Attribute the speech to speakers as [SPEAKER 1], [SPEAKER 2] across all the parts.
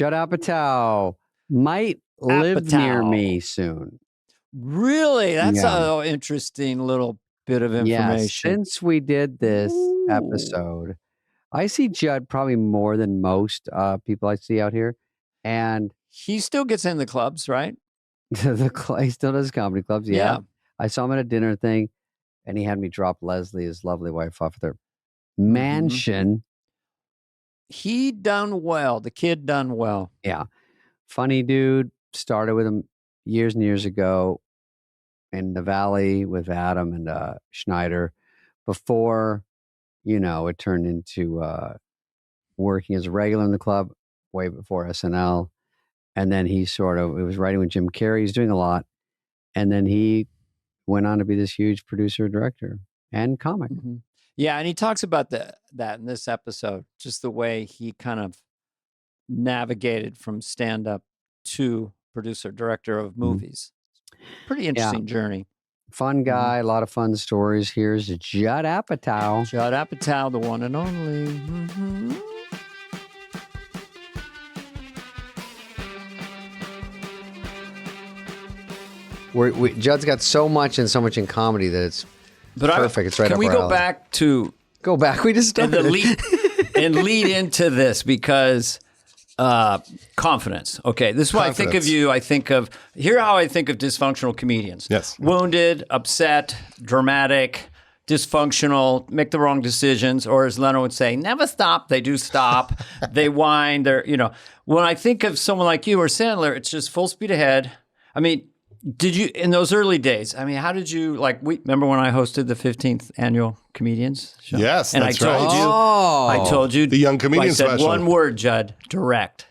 [SPEAKER 1] Judd Apatow might live near me soon.
[SPEAKER 2] Really? That's an interesting little bit of information.
[SPEAKER 1] Yeah, since we did this episode, I see Judd probably more than most people I see out here. And
[SPEAKER 2] he still gets in the clubs, right?
[SPEAKER 1] He still does comedy clubs. Yeah. I saw him at a dinner thing, and he had me drop Leslie, his lovely wife, off their mansion.
[SPEAKER 2] He done well. The kid done well.
[SPEAKER 1] Yeah. Funny dude. Started with him years and years ago in the Valley with Adam and Schneider before, it turned into working as a regular in the club way before SNL. And then he it was writing with Jim Carrey. He's doing a lot. And then he went on to be this huge producer, director, and comic.
[SPEAKER 2] Mm-hmm. Yeah, and he talks about that in this episode, just the way he kind of navigated from stand-up to producer, director of movies. Pretty interesting journey.
[SPEAKER 1] Fun guy, a lot of fun stories. Here's Judd Apatow.
[SPEAKER 2] Judd Apatow, the one and only.
[SPEAKER 1] Judd's got so much and so much in comedy that it's perfect. It's right up our alley.
[SPEAKER 2] Can we go back to...
[SPEAKER 1] Go back. We just started.
[SPEAKER 2] And lead into this because confidence. Okay, this is why I think of you. Here how I think of dysfunctional comedians.
[SPEAKER 3] Yes.
[SPEAKER 2] Wounded, upset, dramatic, dysfunctional, make the wrong decisions, or as Leno would say, never stop. They do stop. They whine. When I think of someone like you or Sandler, it's just full speed ahead. I mean, did you, in those early days, how did you, remember when I hosted the 15th annual Comedians show?
[SPEAKER 3] Yes,
[SPEAKER 2] and
[SPEAKER 3] that's
[SPEAKER 2] I told you,
[SPEAKER 3] the Young Comedian
[SPEAKER 2] special. I said
[SPEAKER 3] special.
[SPEAKER 2] One word, Judd, direct.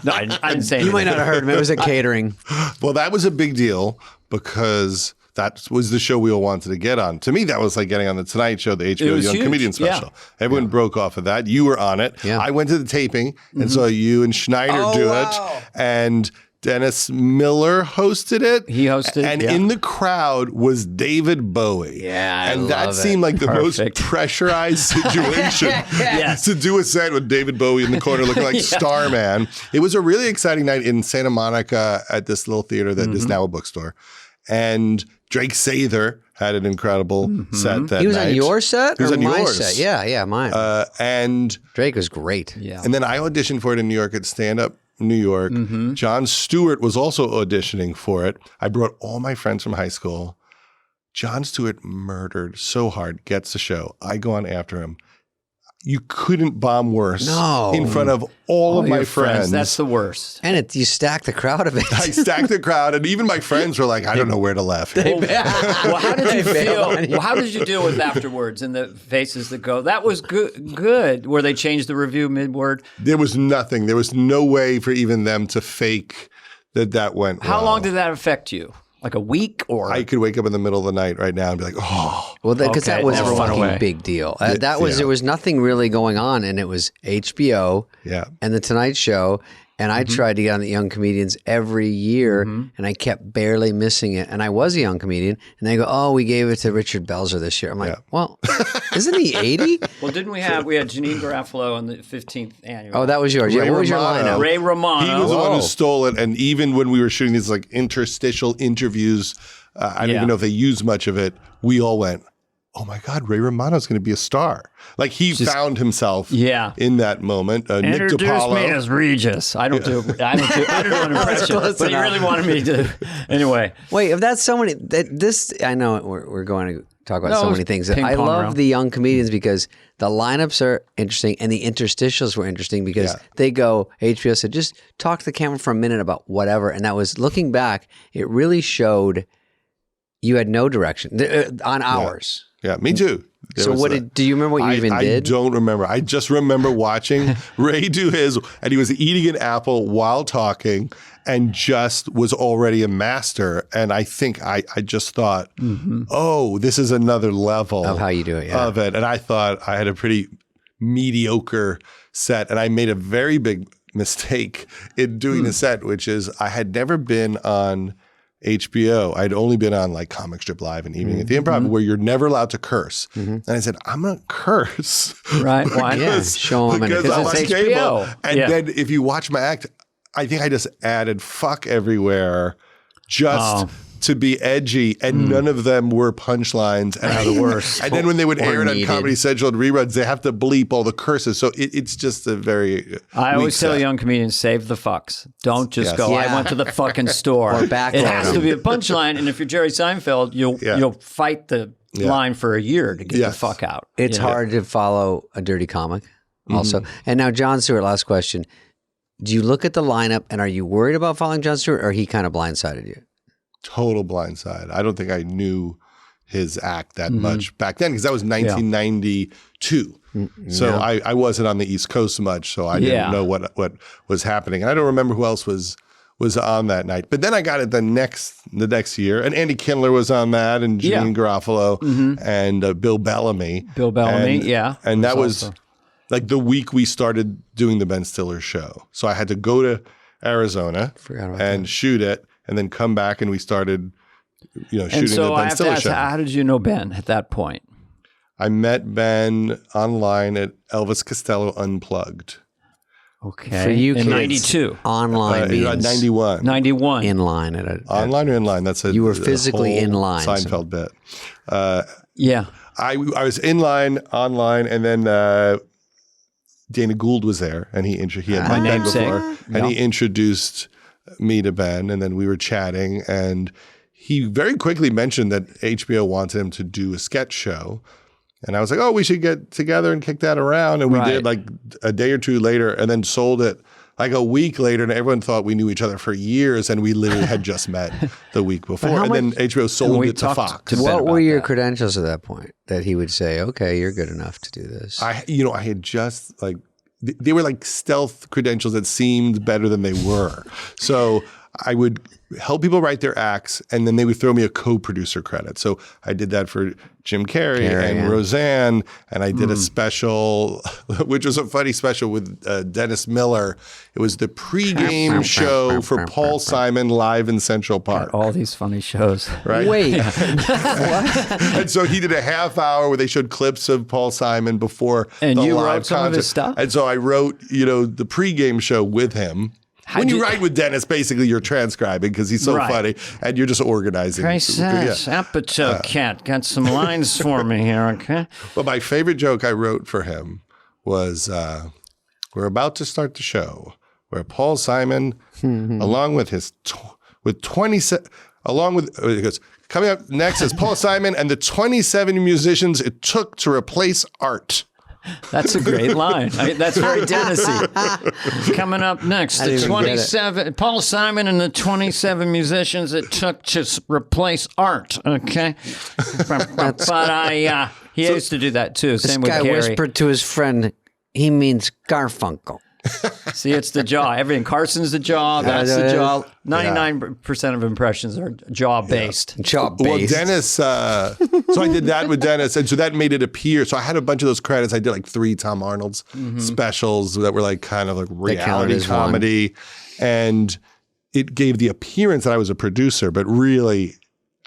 [SPEAKER 2] No, I didn't say anything.
[SPEAKER 1] You might not have heard him. It was a catering.
[SPEAKER 3] Well, that was a big deal because that was the show we all wanted to get on. To me, that was like getting on the Tonight Show, the HBO Young Comedian special. Yeah. Everyone broke off of that. You were on it. Yeah. I went to the taping and saw you and Schneider do it. And Dennis Miller hosted it.
[SPEAKER 2] He hosted,
[SPEAKER 3] and in the crowd was David Bowie.
[SPEAKER 1] Yeah,
[SPEAKER 3] and that seemed like the most pressurized situation to do a set with David Bowie in the corner, looking like Starman. It was a really exciting night in Santa Monica at this little theater that is now a bookstore, and Drake Sather had an incredible set that night.
[SPEAKER 1] He was on your set?
[SPEAKER 3] He was on
[SPEAKER 1] my
[SPEAKER 3] yours.
[SPEAKER 1] set? Yeah, mine.
[SPEAKER 3] And
[SPEAKER 1] Drake was great.
[SPEAKER 2] Yeah.
[SPEAKER 3] And then I auditioned for it in New York at Stand Up New York. Jon Stewart was also auditioning for it. I brought all my friends from high school. Jon Stewart murdered so hard, gets the show. I go on after him. You couldn't bomb worse in front of all of my friends.
[SPEAKER 2] That's the worst.
[SPEAKER 1] And you stack the crowd of it.
[SPEAKER 3] I stacked the crowd, and even my friends were like, I don't know where to laugh.
[SPEAKER 2] Well, how did you feel? Well, how did you deal with afterwards and the faces that go, that was good, where they changed the review mid-word?
[SPEAKER 3] There was nothing. There was no way for even them to fake that went well.
[SPEAKER 2] How long did that affect you? Like a week, or
[SPEAKER 3] I could wake up in the middle of the night right now and be like, oh.
[SPEAKER 1] Well, because that was a fucking big deal. There was nothing really going on, and it was HBO and The Tonight Show. And I tried to get on the Young Comedians every year, and I kept barely missing it. And I was a young comedian, and they go, "Oh, we gave it to Richard Belzer this year." I'm like, "Well, isn't he 80?"
[SPEAKER 2] Well, didn't we had Janine Garofalo on the 15th annual?
[SPEAKER 1] Oh, that was yours.
[SPEAKER 3] Ray
[SPEAKER 1] what was your
[SPEAKER 3] Romano.
[SPEAKER 1] lineup?
[SPEAKER 2] Ray Romano.
[SPEAKER 3] He was the one who stole it. And even when we were shooting these like interstitial interviews, I don't even know if they used much of it. We all went, "Oh my God, Ray Romano's going to be a star!" Like he found himself in that moment. Nick
[SPEAKER 2] Introduce me as Regis. I don't do an impression, but he really wanted me to. Anyway,
[SPEAKER 1] wait, if that's so many, I know we're going to talk about so many things. I love the Young Comedians because the lineups are interesting and the interstitials were interesting because they go, HBO said, just talk to the camera for a minute about whatever. And that was, looking back, it really showed you had no direction on ours.
[SPEAKER 3] Yeah, me too.
[SPEAKER 1] So do you remember what you even did?
[SPEAKER 3] I don't remember. I just remember watching Ray do his, and he was eating an apple while talking and just was already a master. And I think I just thought, oh, this is another level
[SPEAKER 1] of how you do it.
[SPEAKER 3] Of it. And I thought I had a pretty mediocre set, and I made a very big mistake in doing the set, which is I had never been on HBO. I'd only been on like Comic Strip Live and Evening at the Improv, where you're never allowed to curse. And I said, I'm going to curse.
[SPEAKER 2] Right. Why?
[SPEAKER 1] Yeah, show them.
[SPEAKER 3] Because I'm on
[SPEAKER 2] it's
[SPEAKER 3] cable.
[SPEAKER 2] HBO.
[SPEAKER 3] And
[SPEAKER 2] Yeah.
[SPEAKER 3] then if you watch my act, I think I just added fuck everywhere just to be edgy, and none of them were punchlines. And
[SPEAKER 2] the worst.
[SPEAKER 3] And then when they would
[SPEAKER 1] Or
[SPEAKER 3] air it on
[SPEAKER 1] needed.
[SPEAKER 3] Comedy Central and reruns, they have to bleep all the curses. So it's just a very
[SPEAKER 2] I always
[SPEAKER 3] weak
[SPEAKER 2] tell
[SPEAKER 3] set.
[SPEAKER 2] young comedians, save the fucks. Don't just
[SPEAKER 3] Yes.
[SPEAKER 2] go, I
[SPEAKER 1] Yeah.
[SPEAKER 2] went to the fucking store.
[SPEAKER 1] Or
[SPEAKER 2] It
[SPEAKER 1] backload
[SPEAKER 2] has to
[SPEAKER 1] them.
[SPEAKER 2] be a punchline. And if you're Jerry Seinfeld, you'll fight the line for a year to get the
[SPEAKER 3] Yes.
[SPEAKER 2] fuck out.
[SPEAKER 1] It's
[SPEAKER 2] you know?
[SPEAKER 1] hard to follow a dirty comic also. And now, Jon Stewart, last question. Do you look at the lineup and are you worried about following Jon Stewart, or he kind of blindsided you?
[SPEAKER 3] Total blindside. I don't think I knew his act that much back then, because that was 1992. So I wasn't on the East Coast much, so I didn't know what was happening. And I don't remember who else was on that night. But then I got it the next year, and Andy Kindler was on that, and Jeanine Garofalo, and Bill Bellamy.
[SPEAKER 2] Bill Bellamy,
[SPEAKER 3] And that was
[SPEAKER 2] also-
[SPEAKER 3] like the week we started doing the Ben Stiller show. So I had to go to Arizona
[SPEAKER 1] Forgot about
[SPEAKER 3] and shoot it, and then come back, and we started, shooting
[SPEAKER 2] And so
[SPEAKER 3] the
[SPEAKER 2] I
[SPEAKER 3] Ben
[SPEAKER 2] have to
[SPEAKER 3] Stiller
[SPEAKER 2] ask,
[SPEAKER 3] show.
[SPEAKER 2] how did you know Ben at that point?
[SPEAKER 3] I met Ben online at Elvis Costello Unplugged.
[SPEAKER 2] Okay.
[SPEAKER 1] For you
[SPEAKER 2] in
[SPEAKER 1] kids,
[SPEAKER 2] 92.
[SPEAKER 1] Online means
[SPEAKER 3] 91.
[SPEAKER 2] 91.
[SPEAKER 1] in line at a
[SPEAKER 3] Online or in line? That's
[SPEAKER 1] You were physically
[SPEAKER 3] whole
[SPEAKER 1] in line, so-
[SPEAKER 3] Seinfeld bit.
[SPEAKER 2] Yeah.
[SPEAKER 3] I was in line, online, and then Dana Gould was there, and he had
[SPEAKER 2] My
[SPEAKER 3] met Ben
[SPEAKER 2] namesake.
[SPEAKER 3] before, and he introduced me to Ben, and then we were chatting, and he very quickly mentioned that HBO wanted him to do a sketch show. And I was like, oh, we should get together and kick that around. And we
[SPEAKER 2] Right.
[SPEAKER 3] did like a day or two later, and then sold it like a week later. And everyone thought we knew each other for years. And we literally had just met the week before.
[SPEAKER 2] how
[SPEAKER 3] And then
[SPEAKER 2] much-
[SPEAKER 3] HBO sold
[SPEAKER 2] we
[SPEAKER 3] it to
[SPEAKER 2] talked
[SPEAKER 3] Fox.
[SPEAKER 2] to Ben
[SPEAKER 1] What
[SPEAKER 2] about
[SPEAKER 1] were your
[SPEAKER 2] that.
[SPEAKER 1] credentials at that point that he would say, okay, you're good enough to do this?
[SPEAKER 3] I had just like, they were like stealth credentials that seemed better than they were. So I would help people write their acts, and then they would throw me a co-producer credit. So I did that for Jim Carrey and
[SPEAKER 1] yeah.
[SPEAKER 3] Roseanne, and I did a special, which was a funny special with Dennis Miller. It was the pregame show for Paul Simon live in Central Park.
[SPEAKER 2] All these funny shows.
[SPEAKER 3] Right?
[SPEAKER 1] Wait,
[SPEAKER 3] And so he did a half hour where they showed clips of Paul Simon before
[SPEAKER 2] And
[SPEAKER 3] the
[SPEAKER 2] you
[SPEAKER 3] live
[SPEAKER 2] wrote some of
[SPEAKER 3] concert.
[SPEAKER 2] his stuff?
[SPEAKER 3] And so I wrote, the pregame show with him. When you write with Dennis, basically you're transcribing because he's so
[SPEAKER 2] Right.
[SPEAKER 3] funny, and you're just organizing.
[SPEAKER 2] Grace Apatow cat got some lines for me here, okay?
[SPEAKER 3] Well, my favorite joke I wrote for him was, we're about to start the show where Paul Simon, along with his, he goes, coming up next is Paul Simon and the 27 musicians it took to replace art.
[SPEAKER 2] That's a great line. That's very Dennis-y. Coming up next,
[SPEAKER 1] I
[SPEAKER 2] the
[SPEAKER 1] didn't even get it.
[SPEAKER 2] 27, Paul Simon and the 27 musicians it took to replace art, okay? But he used to do that too.
[SPEAKER 1] this
[SPEAKER 2] Same with
[SPEAKER 1] guy
[SPEAKER 2] Gary.
[SPEAKER 1] whispered to his friend, he means Garfunkel.
[SPEAKER 2] See, it's the jaw. Everything. Carson's the jaw. That's the jaw. 99% of impressions are jaw-based.
[SPEAKER 1] Job
[SPEAKER 3] Well,
[SPEAKER 1] based.
[SPEAKER 3] Dennis, so I did that with Dennis, and so that made it appear. So I had a bunch of those credits. I did like 3 Tom Arnold's specials that were like kind of like
[SPEAKER 1] counted
[SPEAKER 3] reality
[SPEAKER 1] as one.
[SPEAKER 3] comedy, and it gave the appearance that I was a producer, but really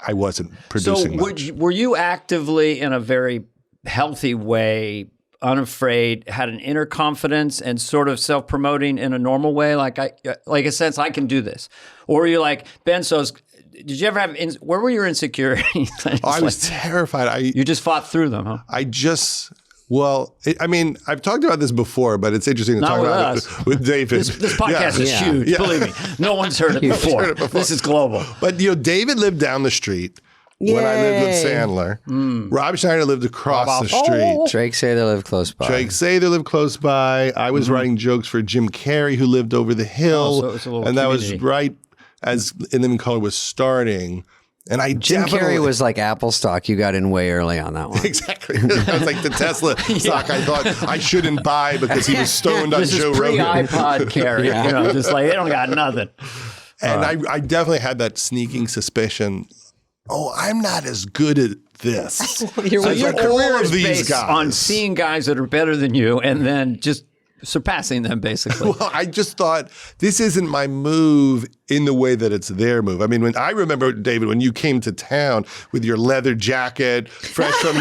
[SPEAKER 3] I wasn't producing
[SPEAKER 2] So
[SPEAKER 3] much.
[SPEAKER 2] were you actively, in a very healthy way, unafraid, had an inner confidence and sort of self-promoting in a normal way, like a sense I can do this? Or were you like, Ben, did you ever have, where were your insecurities?
[SPEAKER 3] I was terrified.
[SPEAKER 2] You just fought through them, huh?
[SPEAKER 3] I've talked about this before, but it's interesting to
[SPEAKER 2] Not
[SPEAKER 3] talk
[SPEAKER 2] with
[SPEAKER 3] about
[SPEAKER 2] us.
[SPEAKER 3] it with David.
[SPEAKER 2] This podcast is
[SPEAKER 1] Yeah.
[SPEAKER 2] huge,
[SPEAKER 3] Yeah.
[SPEAKER 2] believe me. No one's heard it before.
[SPEAKER 3] heard it before.
[SPEAKER 2] This is global.
[SPEAKER 3] But David lived down the street when I lived with
[SPEAKER 1] Yay.
[SPEAKER 3] Sandler. Rob Schneider lived across the street.
[SPEAKER 1] Drake say they live close by.
[SPEAKER 3] Drake Sather lived close by. I was writing jokes for Jim Carrey, who lived over the hill,
[SPEAKER 2] so it was a little
[SPEAKER 3] and that was
[SPEAKER 2] community.
[SPEAKER 3] right as In Living Color was starting. And I
[SPEAKER 1] Jim
[SPEAKER 3] definitely
[SPEAKER 1] Carrey was like Apple stock. You got in way early on that one.
[SPEAKER 3] exactly. That was like the Tesla stock I thought I shouldn't buy because he was stoned on
[SPEAKER 2] This
[SPEAKER 3] Joe
[SPEAKER 2] is
[SPEAKER 3] Rogan.
[SPEAKER 2] pre-iPod Carry. Just like, they don't got nothing.
[SPEAKER 3] And I definitely had that sneaking suspicion. Oh, I'm not as good at this.
[SPEAKER 2] So your
[SPEAKER 3] like all
[SPEAKER 2] career
[SPEAKER 3] of
[SPEAKER 2] is
[SPEAKER 3] these
[SPEAKER 2] based
[SPEAKER 3] guys.
[SPEAKER 2] on seeing guys that are better than you and then just surpassing them, basically.
[SPEAKER 3] Well, I just thought this isn't my move in the way that it's their move. I mean, when I remember, David, when you came to town with your leather jacket, fresh from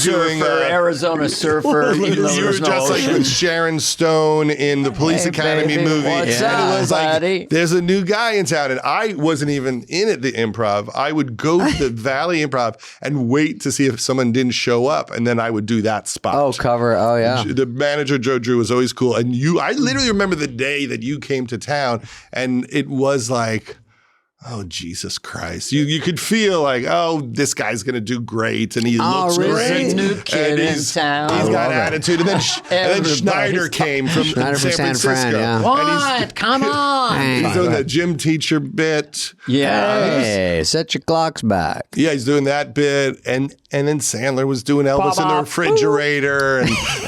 [SPEAKER 3] doing
[SPEAKER 2] Arizona surfer.
[SPEAKER 3] you were just like with Sharon Stone in the Police Academy movie.
[SPEAKER 2] What's
[SPEAKER 3] and
[SPEAKER 2] up,
[SPEAKER 3] it was
[SPEAKER 2] buddy?
[SPEAKER 3] like, there's a new guy in town. And I wasn't even in at the Improv. I would go to the Valley Improv and wait to see if someone didn't show up. And then I would do that spot.
[SPEAKER 1] Oh, cover. Oh, yeah.
[SPEAKER 3] The manager, Joe Drew, was always cool. And I literally remember the day that you came to town, and it was like, oh, Jesus Christ. You could feel like, oh, this guy's going to do great, and he looks
[SPEAKER 1] really?
[SPEAKER 3] great.
[SPEAKER 2] There's a new kid in town.
[SPEAKER 3] He's got attitude. And then Schneider came from San Francisco.
[SPEAKER 1] Fran, yeah.
[SPEAKER 2] What? Come on.
[SPEAKER 3] He's doing the gym teacher bit.
[SPEAKER 2] Yeah.
[SPEAKER 1] Hey, set your clocks back.
[SPEAKER 3] Yeah, he's doing that bit, and then Sandler was doing Elvis in the refrigerator,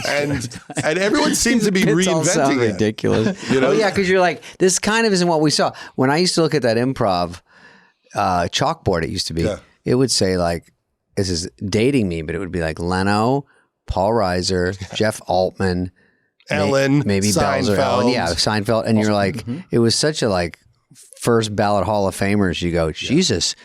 [SPEAKER 3] and everyone seemed to be
[SPEAKER 1] It's all so
[SPEAKER 3] reinventing it.
[SPEAKER 1] ridiculous.
[SPEAKER 3] You know?
[SPEAKER 1] Oh, yeah, because you're like, this kind of isn't what we saw. When I used to look at that Improv chalkboard, it used to be, it would say like, this is dating me, but it would be like Leno, Paul Reiser, Jeff Altman,
[SPEAKER 3] Ellen,
[SPEAKER 1] maybe Belzer, Ellen, yeah, Seinfeld, and you're like, it was such a like first ballot Hall of Famers. You go, Jesus.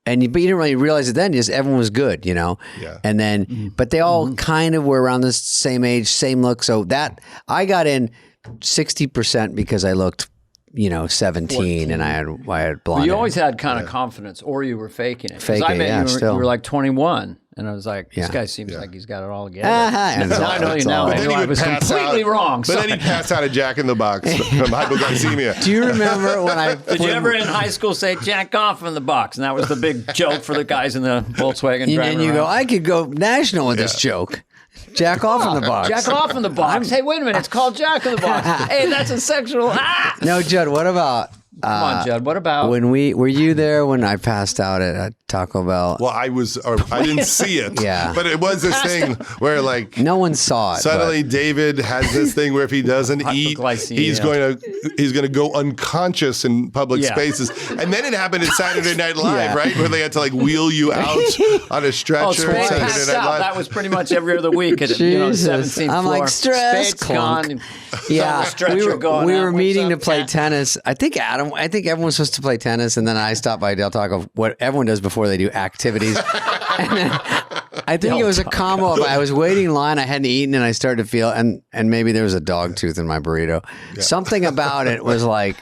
[SPEAKER 1] But you didn't really realize it then. Just everyone was good, you know.
[SPEAKER 3] Yeah.
[SPEAKER 1] And then, but they all kind of were around the same age, same look. So that I got in 60% because I looked, 17, and I had blonde.
[SPEAKER 2] Well, you
[SPEAKER 1] hair.
[SPEAKER 2] always had kind of confidence, or you were faking it. 'Cause
[SPEAKER 1] Fake
[SPEAKER 2] I
[SPEAKER 1] it,
[SPEAKER 2] met
[SPEAKER 1] yeah,
[SPEAKER 2] you
[SPEAKER 1] still.
[SPEAKER 2] were like 21, and I was like, this
[SPEAKER 1] Yeah.
[SPEAKER 2] guy seems like he's got it all together.
[SPEAKER 1] And
[SPEAKER 2] Now I know you
[SPEAKER 1] that's
[SPEAKER 2] now.
[SPEAKER 1] all.
[SPEAKER 2] I
[SPEAKER 3] Then
[SPEAKER 2] knew
[SPEAKER 3] he
[SPEAKER 2] I
[SPEAKER 3] would
[SPEAKER 2] was
[SPEAKER 3] pass
[SPEAKER 2] completely
[SPEAKER 3] out.
[SPEAKER 2] wrong.
[SPEAKER 3] But then he passed out a Jack in the Box from hypoglycemia.
[SPEAKER 1] Do you remember when I
[SPEAKER 2] Did you ever in high school say "jack off" in the box? And that was the big joke for the guys in the Volkswagen
[SPEAKER 1] and
[SPEAKER 2] driving
[SPEAKER 1] you go,
[SPEAKER 2] around.
[SPEAKER 1] I could go national with this joke. Jack off in the box.
[SPEAKER 2] Jack off in the box. Hey, wait a minute! It's called Jack in the Box. Hey, that's a sexual.
[SPEAKER 1] No, Judd, what about
[SPEAKER 2] Come on, Judd. What about
[SPEAKER 1] when were you there when I passed out at Taco Bell?
[SPEAKER 3] Well, I didn't see it.
[SPEAKER 1] Yeah.
[SPEAKER 3] But it was this thing where like
[SPEAKER 1] No one saw it.
[SPEAKER 3] suddenly David has this thing where if he doesn't eat,
[SPEAKER 2] Hypoglycemia.
[SPEAKER 3] he's going to go unconscious in public
[SPEAKER 2] Yeah.
[SPEAKER 3] spaces. And then it happened in Saturday Night Live, right? Where they had to like wheel you out on a stretcher.
[SPEAKER 2] Oh,
[SPEAKER 3] in
[SPEAKER 2] Spade
[SPEAKER 3] Saturday
[SPEAKER 2] passed
[SPEAKER 3] Night
[SPEAKER 2] out.
[SPEAKER 3] Live.
[SPEAKER 2] That was pretty much every other week at the
[SPEAKER 1] Jesus.
[SPEAKER 2] 17th
[SPEAKER 1] I'm
[SPEAKER 2] floor.
[SPEAKER 1] like, stress,
[SPEAKER 2] Spade's
[SPEAKER 1] clunk.
[SPEAKER 2] gone.
[SPEAKER 1] Yeah,
[SPEAKER 2] stretcher
[SPEAKER 1] we
[SPEAKER 2] going
[SPEAKER 1] were
[SPEAKER 2] out.
[SPEAKER 1] meeting to
[SPEAKER 2] What's up,
[SPEAKER 1] play
[SPEAKER 2] cat?
[SPEAKER 1] tennis. I think everyone was supposed to play tennis, and then I stopped by Del Taco. What everyone does before they do activities. And then I think it was a combo of I was waiting in line, I hadn't eaten, and I started to feel, and maybe there was a dog tooth in my burrito. Something about it was like,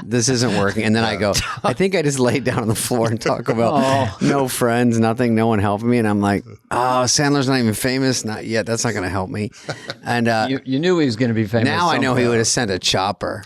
[SPEAKER 1] this isn't working. And then I go, I think I just laid down on the floor and talk about no friends, nothing, no one helping me. And I'm like, oh, Sandler's not even famous. Not yet. That's not going to help me. And
[SPEAKER 2] You knew he was going to be famous.
[SPEAKER 1] now I know he
[SPEAKER 2] somehow.
[SPEAKER 1] would have sent a chopper.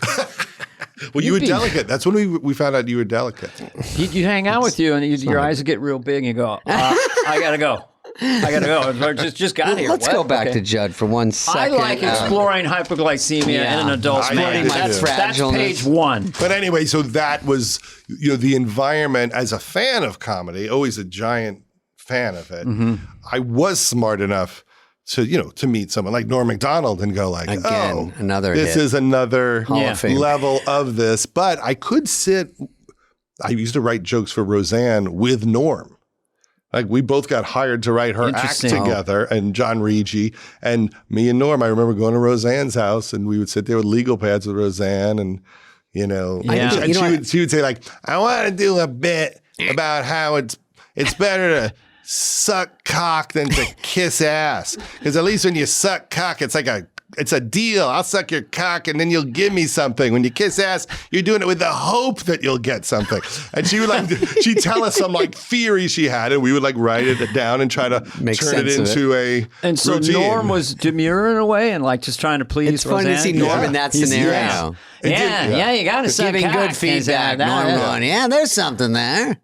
[SPEAKER 3] Well, you were delicate. That's when we found out you were delicate.
[SPEAKER 2] He'd hang out with you, and your eyes would get real big, and you go, I gotta go. I gotta go. Just got here.
[SPEAKER 1] Let's
[SPEAKER 2] What?
[SPEAKER 1] go back
[SPEAKER 2] Okay.
[SPEAKER 1] to Judd for 1 second.
[SPEAKER 2] I like exploring hypoglycemia in an adult
[SPEAKER 3] I
[SPEAKER 2] man.
[SPEAKER 3] do
[SPEAKER 2] That's,
[SPEAKER 3] too.
[SPEAKER 2] that's
[SPEAKER 1] Fragileness.
[SPEAKER 2] page 1.
[SPEAKER 3] But anyway, so that was, the environment as a fan of comedy, always a giant fan of it. I was smart enough to meet someone like Norm Macdonald and go like,
[SPEAKER 1] Again, another
[SPEAKER 3] this
[SPEAKER 1] hit.
[SPEAKER 3] is another
[SPEAKER 1] Hall of Fame.
[SPEAKER 3] level of this. But I could I used to write jokes for Roseanne with Norm. Like we both got hired to write her act
[SPEAKER 2] Interesting.
[SPEAKER 3] together, and John Rigi and me and Norm. I remember going to Roseanne's house, and we would sit there with legal pads with Roseanne, and
[SPEAKER 2] Yeah.
[SPEAKER 3] and she would say like, "I want to do a bit about how it's better to suck cock than to kiss ass, because at least when you suck cock, it's a deal. I'll suck your cock and then you'll give me something. When you kiss ass, you're doing it with the hope that you'll get something." And she would she'd tell us some theory she had, and we would write it down and try to
[SPEAKER 1] Make
[SPEAKER 3] turn it
[SPEAKER 1] sense of
[SPEAKER 3] into a
[SPEAKER 2] And so
[SPEAKER 3] routine.
[SPEAKER 2] Norm was demure in a way, and just trying to please.
[SPEAKER 1] It's funny to see
[SPEAKER 2] Roseanne.
[SPEAKER 1] Norm in that
[SPEAKER 2] He's-
[SPEAKER 1] scenario.
[SPEAKER 2] Yeah, you got to suck
[SPEAKER 1] Giving
[SPEAKER 2] cock.
[SPEAKER 1] good feedback. Norm going, yeah, there's something there.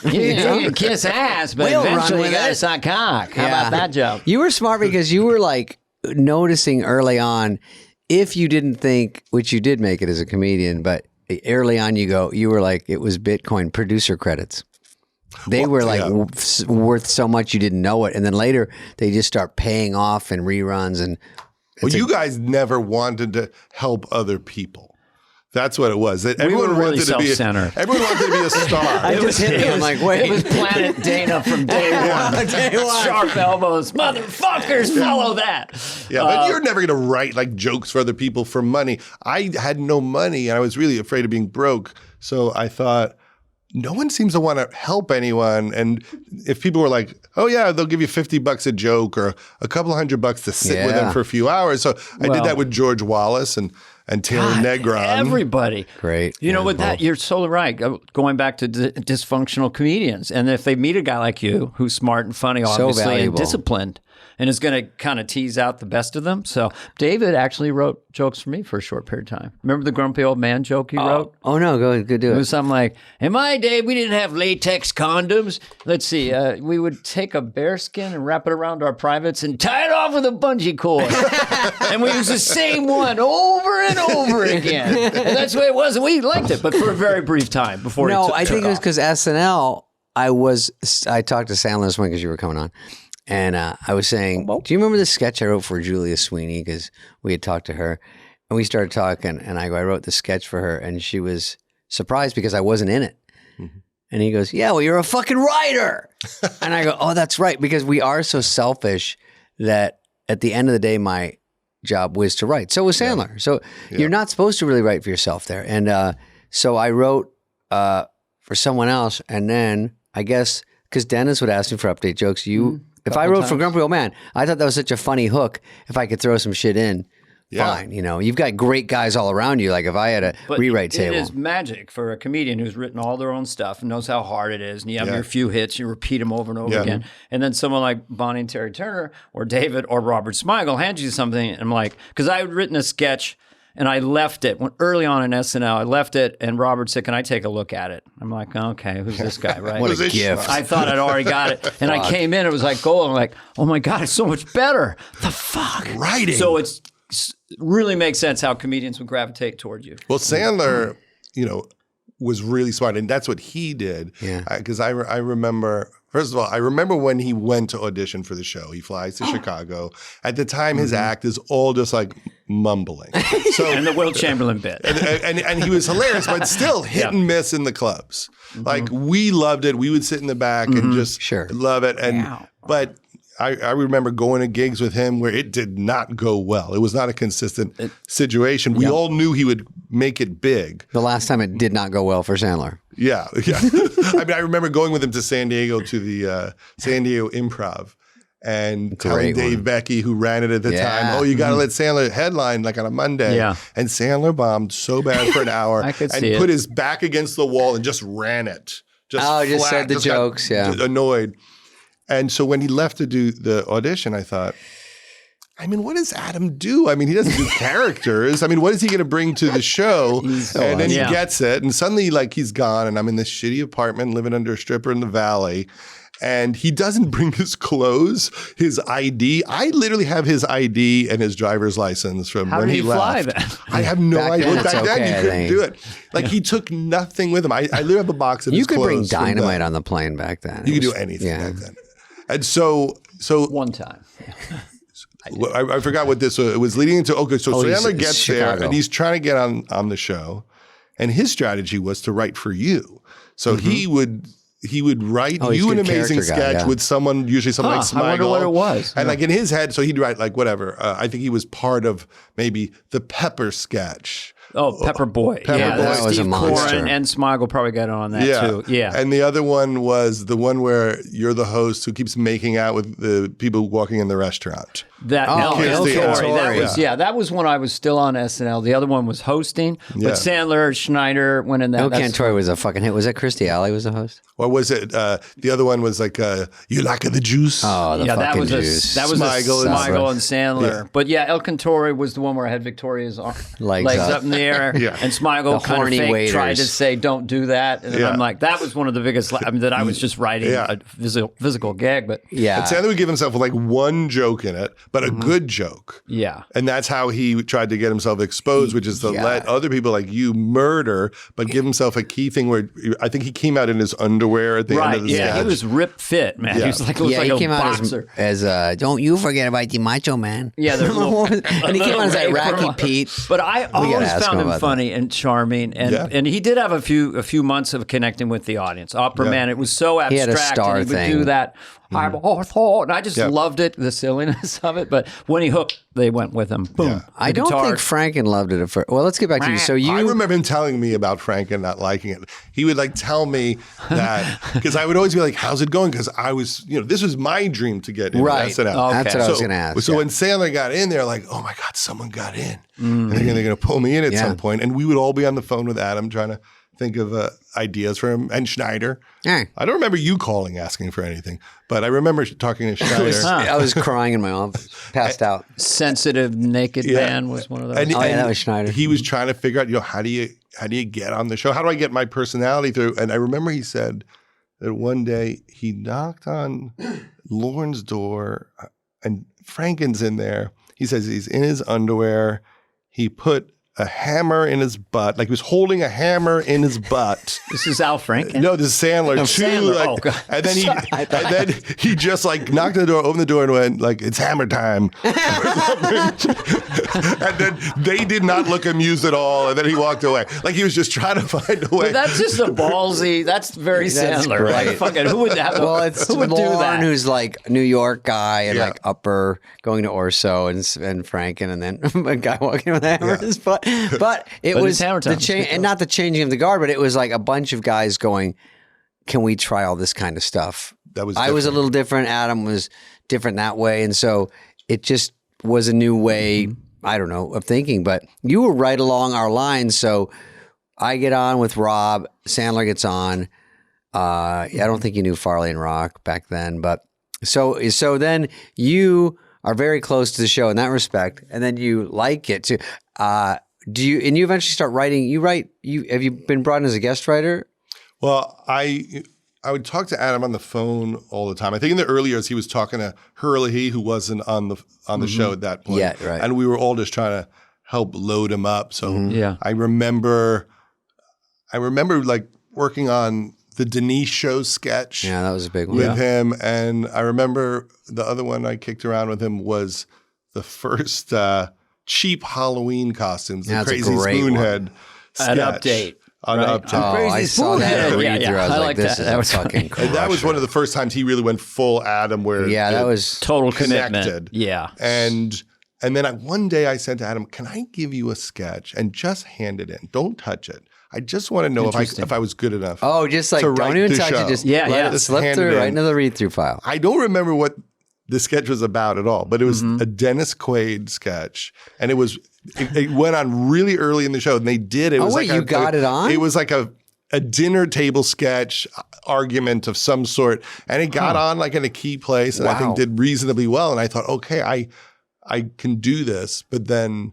[SPEAKER 2] You can kiss ass, but
[SPEAKER 1] We'll run
[SPEAKER 2] eventually
[SPEAKER 1] with
[SPEAKER 2] you got to
[SPEAKER 1] it.
[SPEAKER 2] suck cock. How about that joke?
[SPEAKER 1] You were smart because you were noticing early on, if you didn't think, which you did make it as a comedian, but early on you were like, it was Bitcoin producer credits. They were worth so much you didn't know it. And then later they just start paying off in reruns. And
[SPEAKER 3] Well, you guys never wanted to help other people. That's what it was. That
[SPEAKER 2] We
[SPEAKER 3] everyone
[SPEAKER 2] were really
[SPEAKER 3] wanted to be
[SPEAKER 2] self-centered.
[SPEAKER 3] everyone wanted to be a star.
[SPEAKER 1] I just hit him. I'm like, wait.
[SPEAKER 2] It was Planet Dana from day one.
[SPEAKER 1] Day one.
[SPEAKER 2] Sharp elbows, motherfuckers, follow that.
[SPEAKER 3] Yeah, but you're never going to write like jokes for other people for money. I had no money and I was really afraid of being broke. So I thought, no one seems to want to help anyone. And if people were like, oh yeah, they'll give you $50 a joke or a couple $100 to sit with them for a few hours. So I did that with George Wallace and Taylor Negron.
[SPEAKER 2] Everybody.
[SPEAKER 1] Great.
[SPEAKER 2] You know, with that, you're so right. Going back to dysfunctional comedians. And if they meet a guy like you who's smart and funny, obviously, and
[SPEAKER 1] valuable.
[SPEAKER 3] disciplined,
[SPEAKER 2] and is going to kind of tease out the best of them. So David actually wrote jokes for me for a short period of time. Remember the grumpy old man joke he wrote?
[SPEAKER 1] Oh, no. Go do
[SPEAKER 2] It
[SPEAKER 1] it.
[SPEAKER 2] was something like, in my day, we didn't have latex condoms. Let's see. We would take a bearskin and wrap it around our privates and tie it off with a bungee cord. And we used the same one over and over again. And that's the way it was. And we liked it, but for a very brief time before
[SPEAKER 1] No,
[SPEAKER 2] it
[SPEAKER 1] I think
[SPEAKER 2] took
[SPEAKER 1] it was
[SPEAKER 2] off.
[SPEAKER 1] because SNL, I talked to Sandler this morning because you were coming on. And I was saying, do you remember the sketch I wrote for Julia Sweeney? Because we had talked to her. And we started talking. And I wrote the sketch for her. And she was surprised because I wasn't in it. Mm-hmm. And he goes, yeah, well, you're a fucking writer. And I go, oh, that's right. Because we are so selfish that at the end of the day, my job was to write. So was Sandler. Yeah. So you're not supposed to really write for yourself there. And so I wrote for someone else. And then I guess because Dennis would ask me for update jokes, if I wrote for Grumpy Old Man, I thought that was such a funny hook. If I could throw some shit in, fine. You know, you've got great guys all around you. Like if I had a rewrite table.
[SPEAKER 2] It is magic for a comedian who's written all their own stuff and knows how hard it is. And you have your few hits, you repeat them over and over again. And then someone like Bonnie and Terry Turner or David or Robert Smigel hands you something. And I'm like, because I had written a sketch and I left it early on in SNL. I left it, and Robert said, "Can I take a look at it?" I'm like, "Okay, who's this guy?" Right?
[SPEAKER 1] What a gift!
[SPEAKER 2] I thought I'd already got it, and I came in. It was like gold. I'm like, "Oh my god, it's so much better." The fuck
[SPEAKER 3] writing.
[SPEAKER 2] So it really makes sense how comedians would gravitate toward you.
[SPEAKER 3] Well, Sandler, was really smart, and that's what he did.
[SPEAKER 1] Yeah.
[SPEAKER 3] Because I remember. First of all, I remember when he went to audition for the show. He flies to Chicago. At the time, his act is all just like mumbling. So,
[SPEAKER 2] and the Will Chamberlain bit.
[SPEAKER 3] And he was hilarious, but still hit and miss in the clubs. Like we loved it. We would sit in the back and just love it. And but I remember going to gigs with him where it did not go well. It was not a consistent situation. We all knew he would make it big.
[SPEAKER 1] The last time it did not go well for Sandler.
[SPEAKER 3] Yeah. I mean, I remember going with him to San Diego to the San Diego Improv and telling Dave Becky, who ran it at the time, "Oh, you got to let Sandler headline like on a Monday." Yeah. And Sandler bombed so bad for an hour and put his back against the wall and just ran it.
[SPEAKER 1] Just said the jokes.
[SPEAKER 3] Annoyed. And so when he left to do the audition, I thought, I mean, what does Adam do? I mean, he doesn't do characters. I mean, what is he going to bring to the show? And then he gets it. And suddenly, like, he's gone. And I'm in this shitty apartment living under a stripper in the valley. And he doesn't bring his clothes, his ID. I literally have his ID and his driver's license from when he left.
[SPEAKER 2] How did he fly then?
[SPEAKER 3] I have no idea.
[SPEAKER 1] Back then,
[SPEAKER 3] you couldn't do it. Like, he took nothing with him. I literally have a box of his clothes.
[SPEAKER 1] You could bring dynamite on the plane back then.
[SPEAKER 3] You could do anything back then. And so
[SPEAKER 2] one time.
[SPEAKER 3] I forgot what this was. It was leading into, so Sandler gets there and he's trying to get on the show. And his strategy was to write for you. So he would write you an amazing sketch with usually someone like Smigel.
[SPEAKER 2] I wonder what it was.
[SPEAKER 3] And like in his head, so he'd write like whatever. I think he was part of maybe the Pepper sketch.
[SPEAKER 2] Oh, Pepper Boy.
[SPEAKER 1] That was a monster.
[SPEAKER 2] Corrin and Smigel probably got on that too. Yeah.
[SPEAKER 3] And the other one was the one where you're the host who keeps making out with the people walking in the restaurant.
[SPEAKER 2] That that was when I was still on SNL. The other one was hosting, but Sandler, Schneider went in that.
[SPEAKER 1] El Cantori was a fucking hit. Was that Christy Alley was the host?
[SPEAKER 3] Or was it the other one was like you like the juice?
[SPEAKER 1] Oh, the fucking juice.
[SPEAKER 2] That was Smigel and Sandler.
[SPEAKER 3] Yeah.
[SPEAKER 2] But El Cantori was the one where I had Victoria's legs up in the air, and Smigel kind of fake tried to say don't do that, and I'm like, that was one of the biggest. I mean, that I was just writing a physical gag, but
[SPEAKER 3] and Sandler would give himself like one joke in it, but a good joke.
[SPEAKER 2] Yeah.
[SPEAKER 3] And that's how he tried to get himself exposed, which is to let other people like you murder, but give himself a key thing where I think he came out in his underwear at the end of the sketch.
[SPEAKER 2] He was rip fit, man. He was like, he came
[SPEAKER 1] out as don't you forget about the Macho Man.
[SPEAKER 2] Yeah.
[SPEAKER 1] And he came out as Iraqi Pete.
[SPEAKER 2] But I always found him
[SPEAKER 1] about
[SPEAKER 2] funny and charming, and he did have a few months of connecting with the audience. Opera Man, it was so abstract.
[SPEAKER 1] He had a star
[SPEAKER 2] and he would
[SPEAKER 1] thing.
[SPEAKER 2] do that. And I just loved it, the silliness of it. But when he hooked, they went with him. Boom.
[SPEAKER 3] Yeah.
[SPEAKER 1] I don't think Franken loved it at first. Well, let's get back to you. So
[SPEAKER 3] I remember him telling me about Franken not liking it. He would like tell me that because I would always be like, "How's it going?" Because I was, this was my dream to get in SNL.
[SPEAKER 2] Okay.
[SPEAKER 1] That's what I was going to ask.
[SPEAKER 3] So when Sandler got in there, like, oh my God, someone got in. And they're going to pull me in at some point. And we would all be on the phone with Adam trying to think of ideas for him and Schneider.
[SPEAKER 1] Hey.
[SPEAKER 3] I don't remember you calling asking for anything, but I remember talking to Schneider.
[SPEAKER 1] I was crying in my office, passed out.
[SPEAKER 2] Sensitive Naked Man was one of those.
[SPEAKER 3] And
[SPEAKER 1] that was Schneider.
[SPEAKER 3] He was trying to figure out, how do you get on the show? How do I get my personality through? And I remember he said that one day he knocked on Lorne's door and Franken's in there. He says he's in his underwear. He put a hammer in his butt, like he was holding a hammer in his butt.
[SPEAKER 2] This is Al Franken?
[SPEAKER 3] No, this is Sandler too.
[SPEAKER 2] Sandler.
[SPEAKER 3] Like, and then he just like knocked on the door, opened the door, and went like, "It's hammer time." And then they did not look amused at all. And then he walked away, like he was just trying to find a way.
[SPEAKER 2] But that's just a ballsy. That's very Sandler.
[SPEAKER 1] great.
[SPEAKER 2] Like, fucking, who would have?
[SPEAKER 1] Well, it's
[SPEAKER 2] who would do
[SPEAKER 1] Lorne,
[SPEAKER 2] that?
[SPEAKER 1] who's like New York guy and like upper going to Orso and Franken, and then a guy walking with a hammer in his butt. But it was the change, and not the changing of the guard, but it was like a bunch of guys going, "Can we try all this kind of stuff?" I was a little different. Adam was different that way, and so it just was a new way. I don't know, of thinking. But you were right along our lines. So I get on with Rob. Sandler gets on. I don't think you knew Farley and Rock back then, but so then you are very close to the show in that respect, and then you like it too. Do you? And you eventually start writing. Have you been brought in as a guest writer?
[SPEAKER 3] Well, I would talk to Adam on the phone all the time. I think in the early years he was talking to Hurley, who wasn't on the show at that point.
[SPEAKER 1] Yeah, right.
[SPEAKER 3] And we were all just trying to help load him up. So I remember like working on the Denise Show sketch.
[SPEAKER 1] Yeah, that was a big one.
[SPEAKER 3] With him. And I remember the other one I kicked around with him was the first cheap Halloween costumes, the Crazy Spoonhead sketch.
[SPEAKER 2] An update.
[SPEAKER 3] On Update.
[SPEAKER 1] Oh, I saw that read through. I was like, this is fucking crusher.
[SPEAKER 3] And that was one of the first times he really went full Adam where
[SPEAKER 1] that was
[SPEAKER 2] total
[SPEAKER 3] connected.
[SPEAKER 2] Commitment. Yeah.
[SPEAKER 3] And then one day I said to Adam, "Can I give you a sketch and just hand it in? Don't touch it. I just want to know if I was good enough."
[SPEAKER 1] Oh, just like don't even touch it. Just let it slip through right into the read-through file.
[SPEAKER 3] I don't remember what the sketch was about at all, but it was a Dennis Quaid sketch, and it went on really early in the show, and they did it.
[SPEAKER 1] You got it on?
[SPEAKER 3] It was like a dinner table sketch argument of some sort, and it got on like in a key place, and I think did reasonably well. And I thought, okay, I can do this, but then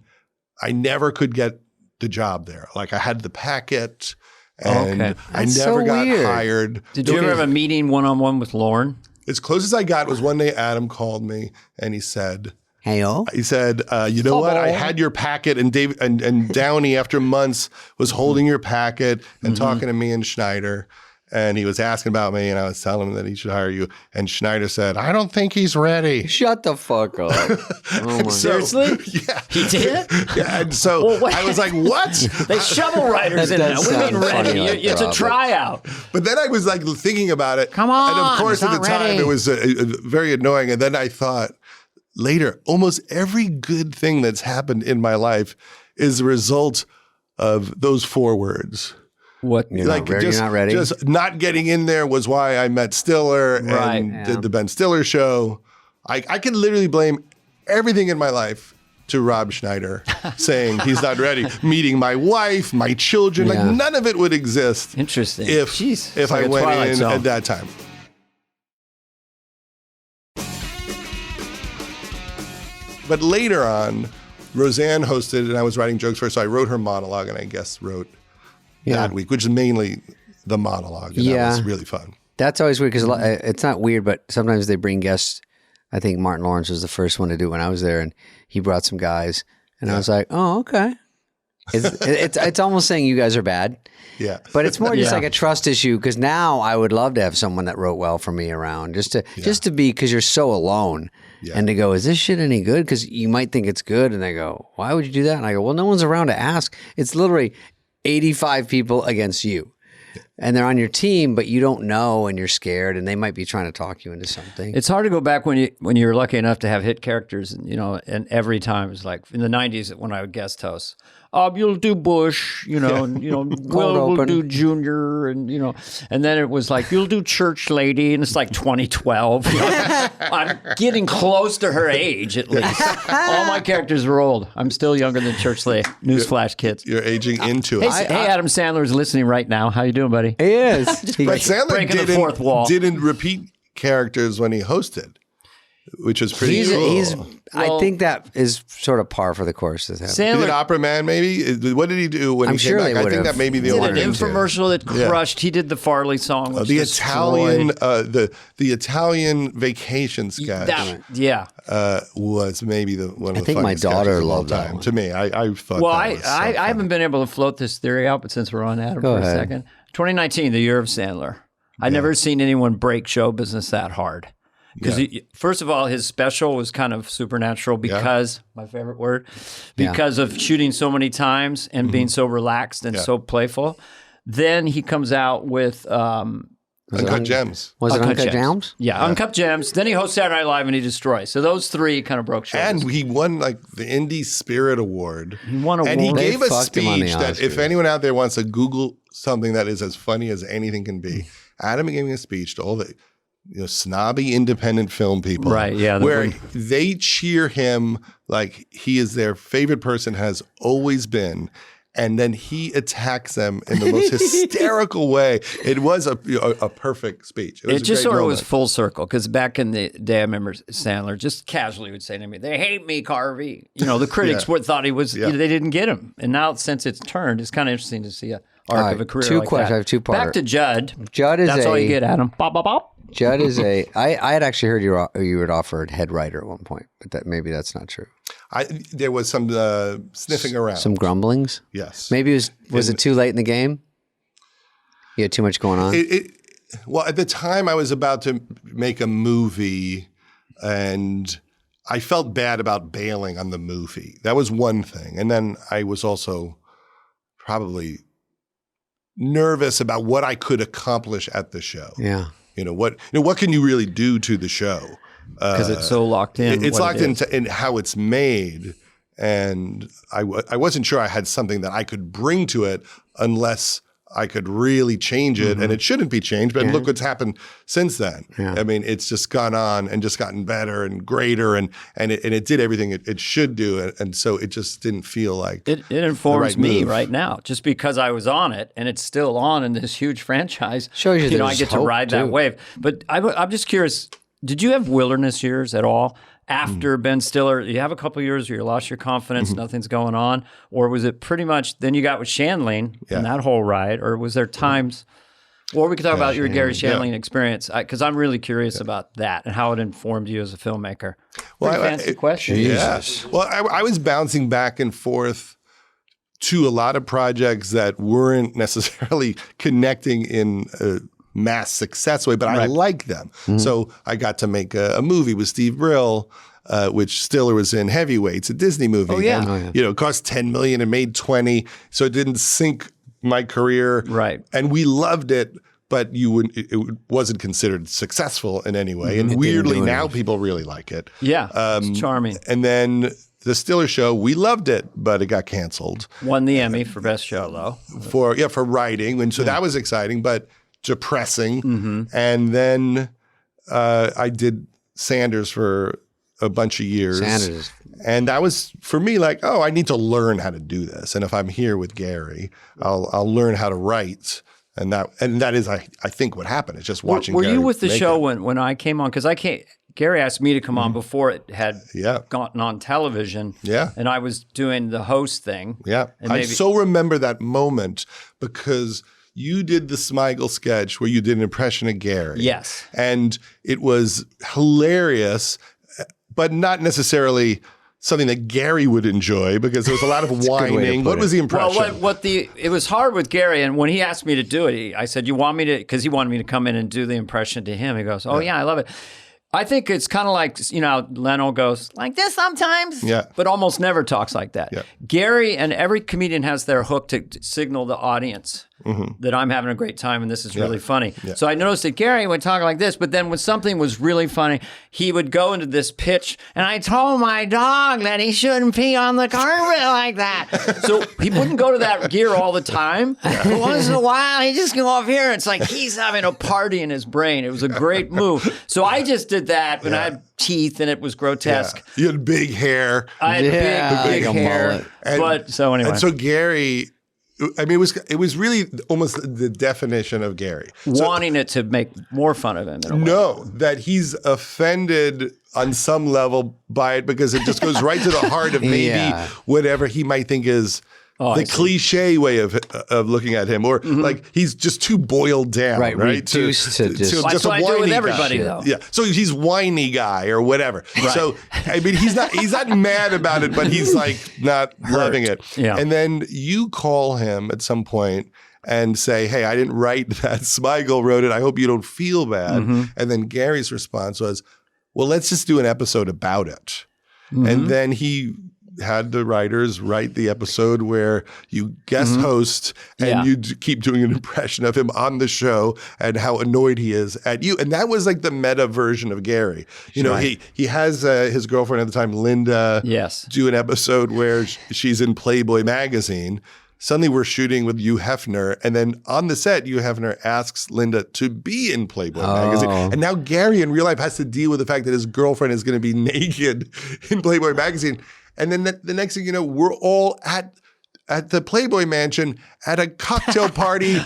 [SPEAKER 3] I never could get the job there. Like I had the packet, and I never got hired.
[SPEAKER 2] Did you ever have a meeting one-on-one with Lorne?
[SPEAKER 3] As close as I got was one day Adam called me and he said,
[SPEAKER 1] "Hey-o."
[SPEAKER 3] He said, "You know what? I had your packet, and Dave and Downey after months was holding your packet and talking to me and Schneider, and he was asking about me, and I was telling him that he should hire you. And Schneider said, I don't think he's ready."
[SPEAKER 1] Shut the fuck up. Oh my
[SPEAKER 2] Seriously?
[SPEAKER 3] Yeah.
[SPEAKER 2] He did?
[SPEAKER 3] Yeah, and so I was like, what?
[SPEAKER 2] They shovel writers in there. What do you mean ready? It's a tryout.
[SPEAKER 3] But then I was like thinking about it.
[SPEAKER 2] Come on.
[SPEAKER 3] And of course, at the time, it was very annoying. And then I thought later, almost every good thing that's happened in my life is the result of those 4 words.
[SPEAKER 1] What? You're not ready?
[SPEAKER 3] Just not getting in there was why I met Stiller and did the Ben Stiller show. I can literally blame everything in my life to Rob Schneider saying he's not ready. Meeting my wife, my children, like none of it would exist.
[SPEAKER 2] Interesting.
[SPEAKER 3] If I went in at that time. But later on, Roseanne hosted and I was writing jokes for her, so I wrote her monologue and I guess wrote that week, which is mainly the monologue. And that was really fun.
[SPEAKER 1] That's always weird because it's not weird, but sometimes they bring guests. I think Martin Lawrence was the first one to do it when I was there, and he brought some guys, and I was like, oh, okay. It's almost saying you guys are bad.
[SPEAKER 3] Yeah.
[SPEAKER 1] But it's more just
[SPEAKER 2] Yeah.
[SPEAKER 1] like a trust issue because now I would love to have someone that wrote well for me around just to be because you're so alone and to go, is this shit any good? Because you might think it's good and they go, why would you do that? And I go, well, no one's around to ask. It's literally 85 people against you. And they're on your team, but you don't know and you're scared and they might be trying to talk you into something.
[SPEAKER 2] It's hard to go back when you were lucky enough to have hit characters, and every time it was like in the 90s when I would guest host. You'll do Bush, and we'll do Junior, and and then it was like you'll do Church Lady, and it's like 2012. I'm getting close to her age at least. All my characters are old. I'm still younger than Church Lady. Newsflash, kids.
[SPEAKER 3] You're aging into it.
[SPEAKER 2] Hey, Adam Sandler is listening right now. How you doing, buddy?
[SPEAKER 1] He is.
[SPEAKER 3] But Sandler
[SPEAKER 2] breaking the fourth wall.
[SPEAKER 3] didn't repeat characters when he hosted, which was pretty cool.
[SPEAKER 1] I think that is sort of par for the course.
[SPEAKER 3] He did
[SPEAKER 2] Sandler
[SPEAKER 3] Opera Man, maybe? What did he do when
[SPEAKER 1] I'm
[SPEAKER 3] he
[SPEAKER 1] sure
[SPEAKER 3] came back?
[SPEAKER 1] they
[SPEAKER 3] I
[SPEAKER 1] would
[SPEAKER 3] think
[SPEAKER 1] have.
[SPEAKER 3] that may be the
[SPEAKER 2] did
[SPEAKER 3] order.
[SPEAKER 2] an infomercial that crushed. He did the Farley song, which
[SPEAKER 3] The
[SPEAKER 2] destroyed.
[SPEAKER 3] Italian, the Italian vacation sketch was maybe one of the
[SPEAKER 1] think my
[SPEAKER 3] funniest
[SPEAKER 1] daughter
[SPEAKER 3] sketches of all
[SPEAKER 1] loved that
[SPEAKER 3] time.
[SPEAKER 1] one.
[SPEAKER 3] To me, I thought
[SPEAKER 2] Well,
[SPEAKER 3] that was so
[SPEAKER 2] I
[SPEAKER 3] funny.
[SPEAKER 2] haven't been able to float this theory out, but since we're on Adam for a
[SPEAKER 1] ahead.
[SPEAKER 2] second. 2019, the year of Sandler. I've never seen anyone break show business that hard. Because first of all, his special was kind of supernatural because, my favorite word, because of shooting so many times and being so relaxed and so playful. Then he comes out with
[SPEAKER 3] Uncut Gems.
[SPEAKER 1] Was it Uncut Gems?
[SPEAKER 2] Yeah, Uncut Gems. Then he hosts Saturday Night Live and he destroys. So those three kind of broke shows.
[SPEAKER 3] And he won like the Indie Spirit Award.
[SPEAKER 2] He won a
[SPEAKER 3] And he
[SPEAKER 2] award.
[SPEAKER 3] gave a
[SPEAKER 1] fucked him on the
[SPEAKER 3] speech that if
[SPEAKER 1] Oscars.
[SPEAKER 3] anyone out there wants to Google something that is as funny as anything can be, Adam gave a speech to all the snobby independent film people.
[SPEAKER 2] Right, yeah,
[SPEAKER 3] Where they cheer him like he is their favorite person, has always been. And then he attacks them in the most hysterical way. It was a perfect speech. It was
[SPEAKER 2] It just
[SPEAKER 3] a great
[SPEAKER 2] sort of was
[SPEAKER 3] moment.
[SPEAKER 2] full circle because back in the day, I remember Sandler just casually would say to me, "They hate me, Carvey." The critics thought he was. They didn't get him, and now since it's turned, it's kind of interesting to see a arc of a career.
[SPEAKER 1] Two
[SPEAKER 2] like
[SPEAKER 1] questions.
[SPEAKER 2] that.
[SPEAKER 1] I have two-parter.
[SPEAKER 2] Back to Judd.
[SPEAKER 1] Judd is
[SPEAKER 2] That's all you get, Adam. Bop, bop, bop.
[SPEAKER 1] Judd is I had actually heard you had offered head writer at one point, but maybe that's not true.
[SPEAKER 3] There was some sniffing around.
[SPEAKER 1] Some grumblings.
[SPEAKER 3] Yes.
[SPEAKER 1] Maybe was it too late in the game? You had too much going on.
[SPEAKER 3] Well, at the time, I was about to make a movie, and I felt bad about bailing on the movie. That was one thing. And then I was also probably nervous about what I could accomplish at the show.
[SPEAKER 1] Yeah.
[SPEAKER 3] What can you really do to the show?
[SPEAKER 2] Because it's so locked in.
[SPEAKER 3] It's
[SPEAKER 2] what
[SPEAKER 3] locked
[SPEAKER 2] it is.
[SPEAKER 3] in how it's made. And I wasn't sure I had something that I could bring to it unless I could really change it. And it shouldn't be changed. But look what's happened since then.
[SPEAKER 1] Yeah.
[SPEAKER 3] I mean, it's just gone on and just gotten better and greater. And it did everything it should do. And so it just didn't feel like
[SPEAKER 2] It informs
[SPEAKER 3] right
[SPEAKER 2] me
[SPEAKER 3] move.
[SPEAKER 2] right now, just because I was on it and it's still on in this huge franchise.
[SPEAKER 1] Shows you
[SPEAKER 2] I
[SPEAKER 1] there's
[SPEAKER 2] get to
[SPEAKER 1] hope,
[SPEAKER 2] ride that
[SPEAKER 1] too.
[SPEAKER 2] wave. But I'm just curious, did you have wilderness years at all after Ben Stiller? You have a couple years where you lost your confidence, nothing's going on, or was it pretty much then you got with Shandling and that whole ride, or was there times? Or we could talk about your Gary Shandling experience, because I'm really curious about that and how it informed you as a filmmaker. Pretty fancy question.
[SPEAKER 3] Yeah. Well, I was bouncing back and forth to a lot of projects that weren't necessarily connecting in a mass success way, but I liked them. So I got to make a movie with Steve Brill, which Stiller was in, Heavyweights, a Disney movie.
[SPEAKER 2] Oh, yeah.
[SPEAKER 3] And, it cost $10 million and made 20, so it didn't sink my career.
[SPEAKER 2] Right.
[SPEAKER 3] And we loved it, but it wasn't considered successful in any way. And weirdly, now people really like it.
[SPEAKER 2] Yeah, it's charming.
[SPEAKER 3] And then the Stiller Show, we loved it, but it got canceled
[SPEAKER 2] Won the Emmy for Best Show, though.
[SPEAKER 3] for writing, and so that was exciting, but depressing. And then I did Sanders for a bunch of years.
[SPEAKER 1] Sanders.
[SPEAKER 3] And that was for me like, oh, I need to learn how to do this. And if I'm here with Gary, I'll learn how to write. And that is, I think, what happened. It's just watching.
[SPEAKER 2] Were
[SPEAKER 3] Gary
[SPEAKER 2] you with the
[SPEAKER 3] make
[SPEAKER 2] show
[SPEAKER 3] it.
[SPEAKER 2] when I came on? Because Gary asked me to come on before it had gotten on television.
[SPEAKER 3] Yeah.
[SPEAKER 2] And I was doing the host thing.
[SPEAKER 3] Yeah.
[SPEAKER 2] And
[SPEAKER 3] I
[SPEAKER 2] maybe,
[SPEAKER 3] so remember that moment because you did the Smigel sketch where you did an impression of Gary.
[SPEAKER 2] Yes.
[SPEAKER 3] And it was hilarious, but not necessarily something that Gary would enjoy because there was a lot of whining. What was the impression?
[SPEAKER 2] Well, it was hard with Gary, and when he asked me to do it, I said, "You want me to?" Because he wanted me to come in and do the impression to him. He goes, "Oh yeah, I love it." I think it's kind of like, Leno goes like this sometimes, but almost never talks like that.
[SPEAKER 3] Yeah.
[SPEAKER 2] Gary and every comedian has their hook to signal the audience that I'm having a great time and this is really funny. Yeah. So I noticed that Gary would talk like this, but then when something was really funny, he would go into this pitch, and I told my dog that he shouldn't pee on the carpet like that. So he wouldn't go to that gear all the time. But once in a while, he'd just go off here, and it's like he's having a party in his brain. It was a great move. So I just did that when I had teeth, and it was grotesque.
[SPEAKER 3] Yeah. You had big hair.
[SPEAKER 2] I had big hair. But so anyway.
[SPEAKER 3] And so Gary, I mean, it was really almost the definition of Gary.
[SPEAKER 2] Wanting it to make more fun of him.
[SPEAKER 3] No, that he's offended on some level by it because it just goes right to the heart of maybe whatever he might think is the cliche way of looking at him, or like he's just too boiled down, right?
[SPEAKER 1] Reduced to just
[SPEAKER 2] that's what I do with everybody, though.
[SPEAKER 3] Yeah, so he's whiny guy or whatever. Right. So I mean, he's not mad about it, but he's like not loving it.
[SPEAKER 2] Yeah.
[SPEAKER 3] And then you call him at some point and say, "Hey, I didn't write that. Smigel wrote it. I hope you don't feel bad." And then Gary's response was, "Well, let's just do an episode about it." And then he had the writers write the episode where you guest host and you keep doing an impression of him on the show and how annoyed he is at you. And that was like the meta version of Gary. You know, he has his girlfriend at the time, Linda, do an episode where she's in Playboy magazine. Suddenly we're shooting with Hugh Hefner, and then on the set, Hugh Hefner asks Linda to be in Playboy magazine. And now Gary in real life has to deal with the fact that his girlfriend is going to be naked in Playboy magazine. And then the next thing you know, we're all at the Playboy mansion at a cocktail party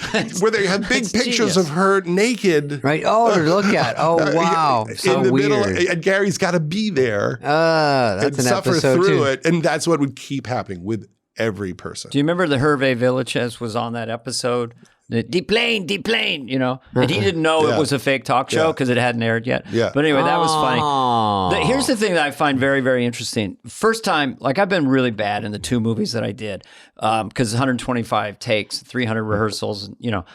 [SPEAKER 3] where they have big pictures of her naked.
[SPEAKER 1] Right. Oh, to look at. Oh, wow. So
[SPEAKER 3] in the
[SPEAKER 1] weird.
[SPEAKER 3] middle, and Gary's got to be there
[SPEAKER 1] that's
[SPEAKER 3] and
[SPEAKER 1] an
[SPEAKER 3] suffer
[SPEAKER 1] episode
[SPEAKER 3] through
[SPEAKER 1] too.
[SPEAKER 3] it. And that's what would keep happening with every person.
[SPEAKER 2] Do you remember the Hervé Villachez was on that episode? The deplane, you know? And he didn't know it was a fake talk show because it hadn't aired yet.
[SPEAKER 3] Yeah.
[SPEAKER 2] But anyway, that was funny. Here's the thing that I find very, very interesting. First time, like I've been really bad in the 2 movies that I did because 125 takes, 300 rehearsals, you know.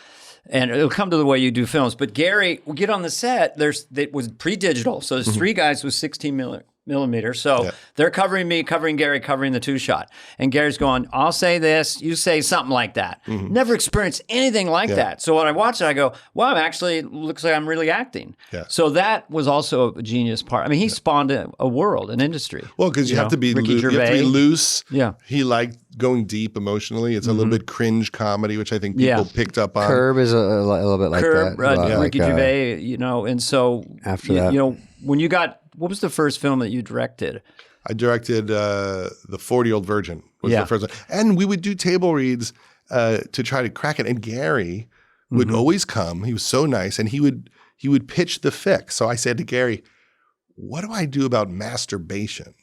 [SPEAKER 2] And it'll come to the way you do films. But Gary, we'll get on the set. It was pre-digital. So there's 3 guys with 16 millimeter. So they're covering me, covering Gary, covering the 2-shot. And Gary's going, I'll say this, you say something like that. Never experienced anything like that. So when I watch it, I go, wow, actually looks like I'm really acting.
[SPEAKER 3] Yeah.
[SPEAKER 2] So that was also a genius part. I mean, he spawned a world, an industry.
[SPEAKER 3] Well, because you have to be loose.
[SPEAKER 2] Yeah.
[SPEAKER 3] He liked going deep emotionally. It's a little bit cringe comedy, which I think people picked up on.
[SPEAKER 1] Curb is a little bit like
[SPEAKER 2] Curb,
[SPEAKER 1] that.
[SPEAKER 2] Ricky Gervais, you know, and so
[SPEAKER 1] after that,
[SPEAKER 2] you know, when you got, what was the first film that you directed?
[SPEAKER 3] I directed The 40-Year-Old Virgin was the first one. And we would do table reads to try to crack it. And Gary would always come. He was so nice. And he would pitch the fix. So I said to Gary, what do I do about masturbation?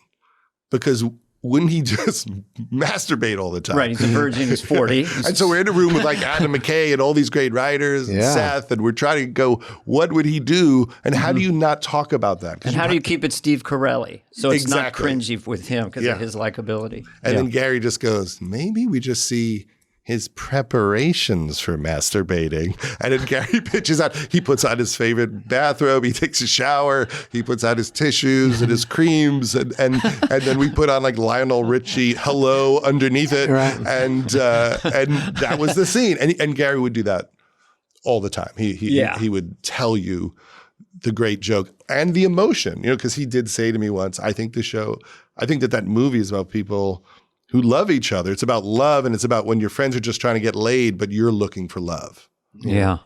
[SPEAKER 3] Because wouldn't he just masturbate all the time?
[SPEAKER 2] Right, he's a virgin, he's 40.
[SPEAKER 3] And so we're in a room with like Adam McKay and all these great writers and Seth, and we're trying to go, what would he do? And how do you not talk about that?
[SPEAKER 2] And how do you keep it Steve Carell? So it's not cringy with him because of his likability.
[SPEAKER 3] And then Gary just goes, maybe we just see his preparations for masturbating. And then Gary pitches out, he puts on his favorite bathrobe, he takes a shower, he puts out his tissues and his creams, and then we put on like Lionel Richie, Hello, underneath it.
[SPEAKER 1] Right.
[SPEAKER 3] And that was the scene. And Gary would do that all the time. He would tell you the great joke and the emotion, you know, because he did say to me once, I think that movie is about people who love each other. It's about love, and it's about when your friends are just trying to get laid, but you're looking for love.
[SPEAKER 2] Yeah.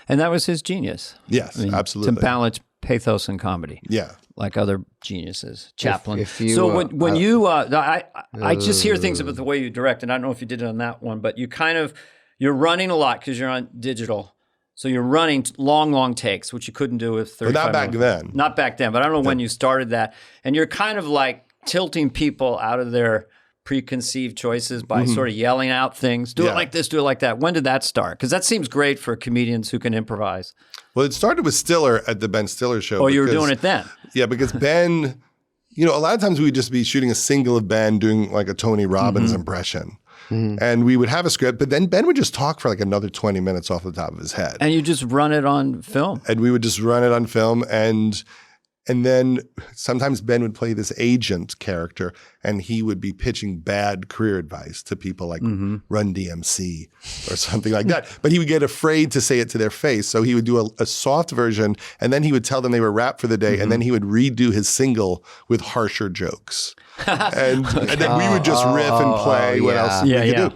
[SPEAKER 2] And that was his genius.
[SPEAKER 3] Yes, absolutely.
[SPEAKER 2] To balance pathos and comedy.
[SPEAKER 3] Yeah.
[SPEAKER 2] Like other geniuses. Chaplin.
[SPEAKER 1] If you,
[SPEAKER 2] so when you, I just hear things about the way you direct, and I don't know if you did it on that one, but you're running a lot because you're on digital. So you're running long takes, which you couldn't do with 35
[SPEAKER 3] But not back then.
[SPEAKER 2] Not back then, but I don't know when you started that. And you're kind of like tilting people out of their preconceived choices by sort of yelling out things. Do it like this, do it like that. When did that start? Because that seems great for comedians who can improvise.
[SPEAKER 3] Well, it started with Stiller at the Ben Stiller show.
[SPEAKER 2] Oh, you were doing it then?
[SPEAKER 3] Yeah, because Ben, a lot of times we would just be shooting a single of Ben doing like a Tony Robbins impression. And we would have a script, but then Ben would just talk for like another 20 minutes off the top of his head.
[SPEAKER 2] And you just run it on film.
[SPEAKER 3] And we would just run it on film. And then sometimes Ben would play this agent character and he would be pitching bad career advice to people like Run DMC or something like that. But he would get afraid to say it to their face. So he would do a soft version and then he would tell them they were wrapped for the day and then he would redo his single with harsher jokes. And then we would just riff and play what else we could do.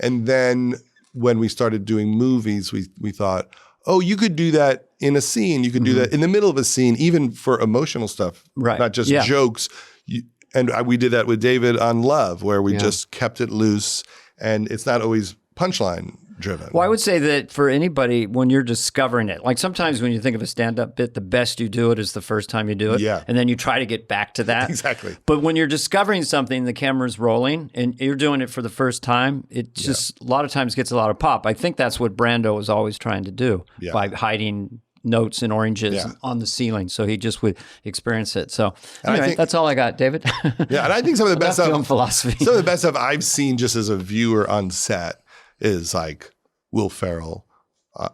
[SPEAKER 3] And then when we started doing movies, we thought, oh, you could do that in a scene. You could do that in the middle of a scene, even for emotional stuff, not just jokes. We did that with David on Love, where we just kept it loose, and it's not always punchline driven.
[SPEAKER 2] Well, I would say that for anybody, when you're discovering it, like sometimes when you think of a stand-up bit, the best you do it is the first time you do it.
[SPEAKER 3] Yeah.
[SPEAKER 2] And then you try to get back to that.
[SPEAKER 3] Exactly.
[SPEAKER 2] But when you're discovering something, the camera's rolling, and you're doing it for the first time, it just a lot of times gets a lot of pop. I think that's what Brando was always trying to do by hiding notes and oranges on the ceiling, so he just would experience it. So anyway, that's all I got, David.
[SPEAKER 3] And I think some of the best
[SPEAKER 2] film
[SPEAKER 3] stuff,
[SPEAKER 2] philosophy.
[SPEAKER 3] some of the best stuff I've seen just as a viewer on set is like Will Ferrell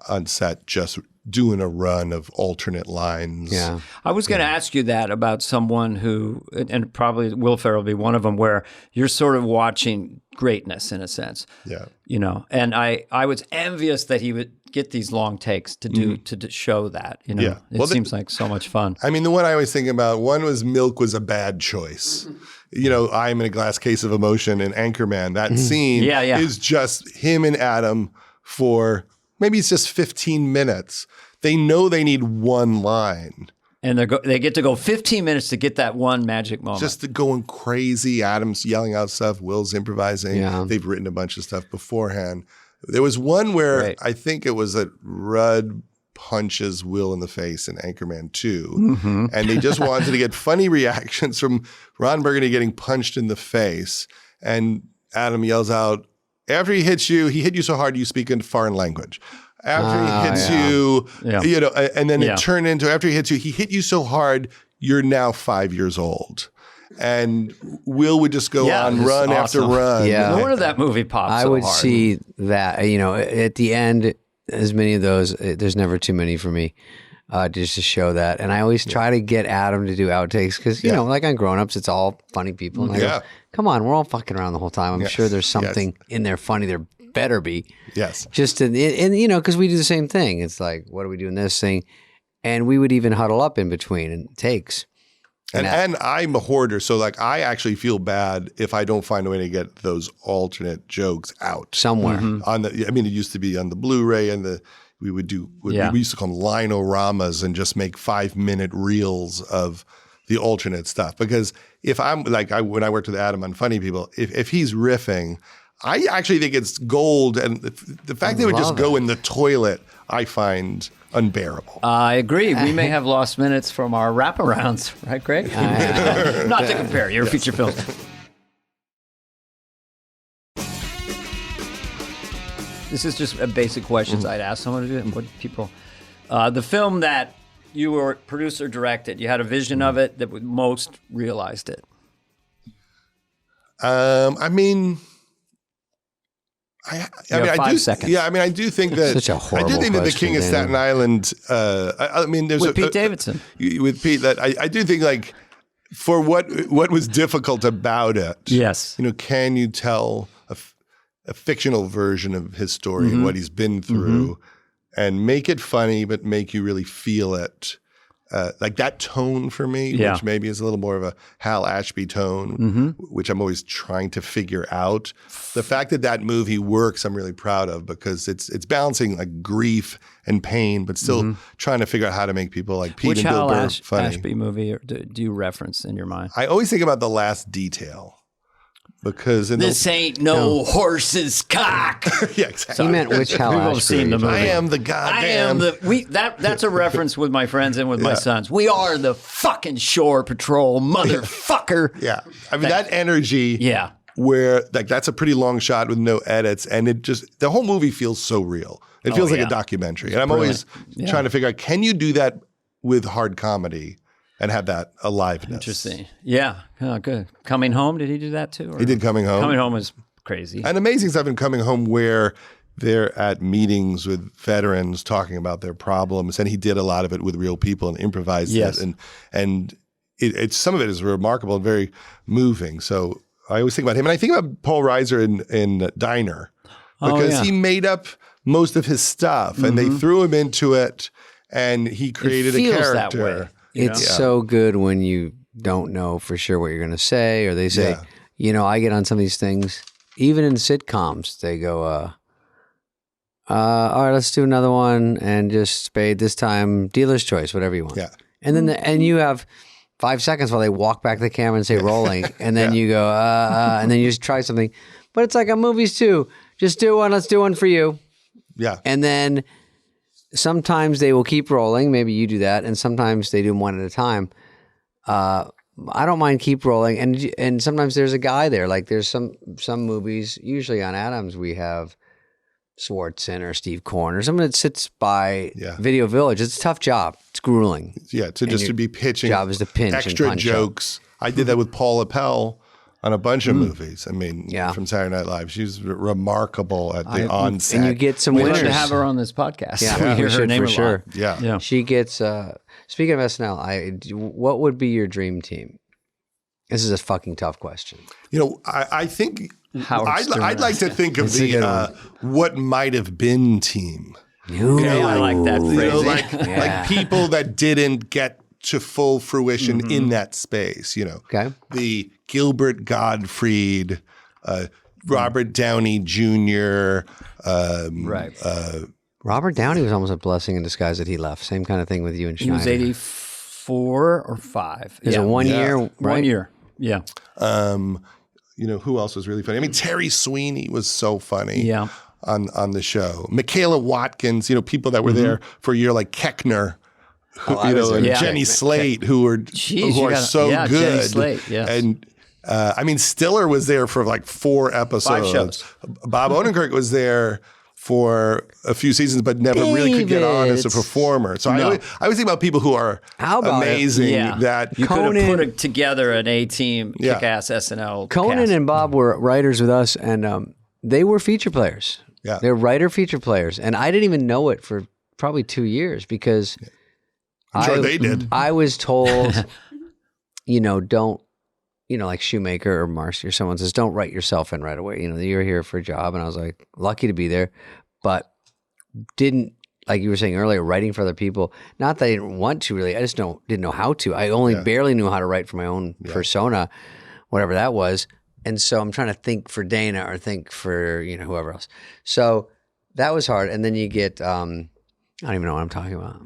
[SPEAKER 3] on set just doing a run of alternate lines.
[SPEAKER 1] Yeah.
[SPEAKER 2] I was going to ask you that about someone who, and probably Will Ferrell will be one of them, where you're sort of watching greatness in a sense.
[SPEAKER 3] Yeah.
[SPEAKER 2] And I was envious that he would get these long takes to do to show that. It seems like so much fun.
[SPEAKER 3] I mean, the one I always think about, one was Milk was a bad choice. I'm in a glass case of emotion and Anchorman. That scene is just him and Adam for maybe it's just 15 minutes. They know they need one line.
[SPEAKER 2] And they get to go 15 minutes to get that one magic moment.
[SPEAKER 3] Just going crazy. Adam's yelling out stuff. Will's improvising.
[SPEAKER 1] Yeah.
[SPEAKER 3] They've written a bunch of stuff beforehand. There was one where I think it was that Rudd punches Will in the face in Anchorman 2. And they just wanted to get funny reactions from Ron Burgundy getting punched in the face. And Adam yells out, after he hit you so hard you speak in foreign language. After he hits you, and then it turned into, after he hits you, he hit you so hard, you're now 5 years old. And Will would just go on run after run.
[SPEAKER 1] Yeah.
[SPEAKER 2] No wonder that movie pops
[SPEAKER 1] I
[SPEAKER 2] so
[SPEAKER 1] would
[SPEAKER 2] hard.
[SPEAKER 1] see that, at the end, as many of those, there's never too many for me, just to show that. And I always try to get Adam to do outtakes because, like on Grown Ups, it's all funny people. And I go, come on, we're all fucking around the whole time. I'm sure there's something in there funny. There better be.
[SPEAKER 3] Yes.
[SPEAKER 1] Just because we do the same thing. It's like, what do we do in this thing? And we would even huddle up in between and takes.
[SPEAKER 3] And I'm a hoarder, so like I actually feel bad if I don't find a way to get those alternate jokes out
[SPEAKER 1] somewhere.
[SPEAKER 3] It used to be on the Blu-ray, and we would do we used to call them linoramas and just make 5-minute reels of the alternate stuff. Because if I'm like when I worked with Adam on Funny People, if he's riffing, I actually think it's gold, and the fact that it would just go in the toilet, I find unbearable.
[SPEAKER 2] I agree. We may have lost minutes from our wraparounds, right, Greg? Not to compare your feature films. This is just a basic questions I'd ask someone to do, and what people. The film that you were producer directed, you had a vision of it that most realized it.
[SPEAKER 3] I mean,
[SPEAKER 2] 5 seconds.
[SPEAKER 3] Yeah, I mean, I do think that.
[SPEAKER 1] Such a horrible
[SPEAKER 3] I do think that the
[SPEAKER 1] question,
[SPEAKER 3] King of Staten Island. There's
[SPEAKER 2] with Pete Davidson.
[SPEAKER 3] With Pete, that I do think like for what was difficult about it.
[SPEAKER 2] Yes.
[SPEAKER 3] Can you tell a fictional version of his story and what he's been through, and make it funny, but make you really feel it. Like that tone for me, which maybe is a little more of a Hal Ashby tone, which I'm always trying to figure out. The fact that movie works, I'm really proud of, because it's balancing like grief and pain, but still trying to figure out how to make people like Pete and Bill Burr funny.
[SPEAKER 2] Which Hal Ashby movie do you reference in your mind?
[SPEAKER 3] I always think about The Last Detail. Because
[SPEAKER 2] this ain't no horse's cock.
[SPEAKER 3] Yeah, exactly.
[SPEAKER 1] You meant which Hal Ashby?
[SPEAKER 2] We've seen the movie.
[SPEAKER 3] I am the goddamn.
[SPEAKER 2] That's a reference with my friends and with my sons. We are the fucking Shore Patrol, motherfucker.
[SPEAKER 3] Yeah, I mean that energy.
[SPEAKER 2] Yeah,
[SPEAKER 3] where like that's a pretty long shot with no edits, and it just the whole movie feels so real. It feels like a documentary, and I'm always trying to figure out, can you do that with hard comedy? and have that aliveness.
[SPEAKER 2] Interesting. Yeah. Oh, good. Coming Home, did he do that too? Or?
[SPEAKER 3] He did Coming Home.
[SPEAKER 2] Coming Home was crazy.
[SPEAKER 3] And amazing stuff in Coming Home where they're at meetings with veterans talking about their problems, and he did a lot of it with real people and improvised
[SPEAKER 2] Yes.
[SPEAKER 3] it. And it's some of it is remarkable and very moving. So I always think about him. And I think about Paul Reiser in Diner because he made up most of his stuff and they threw him into it and he created a character.
[SPEAKER 2] That way,
[SPEAKER 1] it's so good when you don't know for sure what you're going to say, or they say, I get on some of these things, even in sitcoms, they go, all right, let's do another one and just Spade this time, dealer's choice, whatever you want.
[SPEAKER 3] Yeah.
[SPEAKER 1] And then and you have 5 seconds while they walk back to the camera and say rolling, and then you go, and then you just try something. But it's like on movies too. Just do one. Let's do one for you.
[SPEAKER 3] Yeah.
[SPEAKER 1] And then sometimes they will keep rolling. Maybe you do that, and sometimes they do them one at a time. I don't mind keep rolling, and sometimes there's a guy there. Like there's some movies. Usually on Adams we have Swartzen or Steve Korn or someone that sits by Video Village. It's a tough job. It's grueling.
[SPEAKER 3] Yeah, to be pitching
[SPEAKER 1] job is to pinch
[SPEAKER 3] extra
[SPEAKER 1] and punch
[SPEAKER 3] jokes. I did that with Paula Pell on a bunch of movies. I mean, from Saturday Night Live. She's remarkable at the onset.
[SPEAKER 1] And you get some
[SPEAKER 2] We'd
[SPEAKER 1] winners.
[SPEAKER 2] love to have her on this podcast.
[SPEAKER 1] Yeah,
[SPEAKER 2] we hear
[SPEAKER 1] we
[SPEAKER 2] her
[SPEAKER 1] should
[SPEAKER 2] name
[SPEAKER 1] for
[SPEAKER 2] a lot.
[SPEAKER 1] sure.
[SPEAKER 3] Yeah.
[SPEAKER 1] She gets, speaking of SNL, what would be your dream team? This is a fucking tough question.
[SPEAKER 3] I think
[SPEAKER 2] Howard Stern.
[SPEAKER 3] I'd like to think of the what might have been team.
[SPEAKER 2] I like that phrase.
[SPEAKER 3] Like people that didn't get to full fruition in that space.
[SPEAKER 1] Okay.
[SPEAKER 3] The Gilbert Gottfried, Robert Downey Jr.
[SPEAKER 2] Right.
[SPEAKER 1] Robert Downey was almost a blessing in disguise that he left. Same kind of thing with you and Schneider.
[SPEAKER 2] He was 84 or 5.
[SPEAKER 1] Is it 1 year? Right?
[SPEAKER 2] 1 year. Yeah.
[SPEAKER 3] Who else was really funny? I mean, Terry Sweeney was so funny.
[SPEAKER 2] Yeah.
[SPEAKER 3] On the show, Michaela Watkins. People that were there for a year, like Keckner. And Jenny Slate, who are so good.
[SPEAKER 2] Jenny Slate, yes.
[SPEAKER 3] And I mean, Stiller was there for like 4 episodes.
[SPEAKER 2] 5 shows.
[SPEAKER 3] Bob Odenkirk was there for a few seasons, but never really could get on as a performer. So I always think about people who are amazing. That
[SPEAKER 2] you could have put together an A-team, kick-ass SNL
[SPEAKER 1] Conan
[SPEAKER 2] cast.
[SPEAKER 1] and Bob were writers with us, and they were feature players.
[SPEAKER 3] Yeah.
[SPEAKER 1] They're writer feature players. And I didn't even know it for probably 2 years because
[SPEAKER 3] I'm sure they did.
[SPEAKER 1] I was told, don't, like Shoemaker or Marcy or someone says, don't write yourself in right away. You're here for a job. And I was like, lucky to be there, but didn't, like you were saying earlier, writing for other people. Not that I didn't want to really. I just didn't know how to. I only barely knew how to write for my own persona, whatever that was. And so I'm trying to think for Dana or think for, whoever else. So that was hard. And then you get, I don't even know what I'm talking about.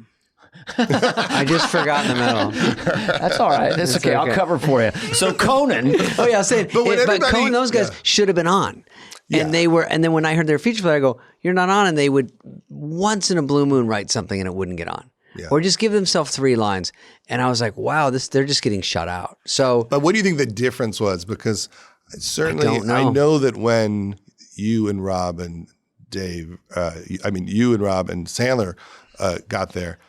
[SPEAKER 1] I just forgot in the middle.
[SPEAKER 2] That's all right. That's okay. I'll cover for you. So Conan.
[SPEAKER 1] Oh yeah, I was saying, but Conan, those guys should have been on. And they were, and then when I heard their feature play, I go, you're not on. And they would once in a blue moon write something and it wouldn't get on. Yeah. Or just give themselves 3 lines. And I was like, wow, they're just getting shut out. So,
[SPEAKER 3] but what do you think the difference was? Because certainly I know that when you and Rob and Dave, you and Rob and Sandler got there,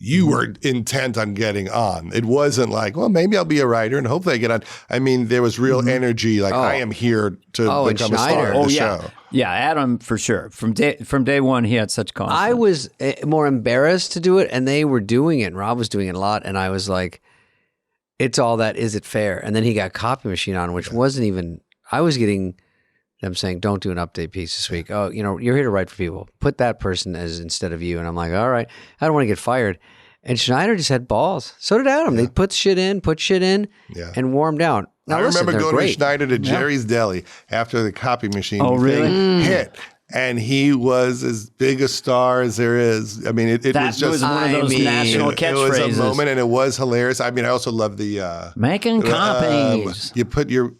[SPEAKER 3] you were intent on getting on. It wasn't like, well, maybe I'll be a writer and hopefully I get on. I mean, there was real energy. Like I am here to become a star of the show.
[SPEAKER 2] Yeah, Adam for sure. From day one, he had such confidence.
[SPEAKER 1] I was more embarrassed to do it, and they were doing it. And Rob was doing it a lot, and I was like, "It's all that. Is it fair?" And then he got Copy Machine on, which wasn't even. I was getting them saying, "Don't do an update piece this week." Oh, you're here to write for people. Put that person as instead of you. And I'm like, all right, I don't want to get fired. And Schneider just had balls. So did Adam. They put shit in, and warmed out. Now,
[SPEAKER 3] I remember going
[SPEAKER 1] great.
[SPEAKER 3] to Schneider to Jerry's Deli after the Copy Machine thing hit. And he was as big a star as there is. I mean, it was just
[SPEAKER 2] one of those national catchphrases.
[SPEAKER 3] It was a moment, and it was hilarious. I mean, I also love the
[SPEAKER 2] making copies.
[SPEAKER 3] You put your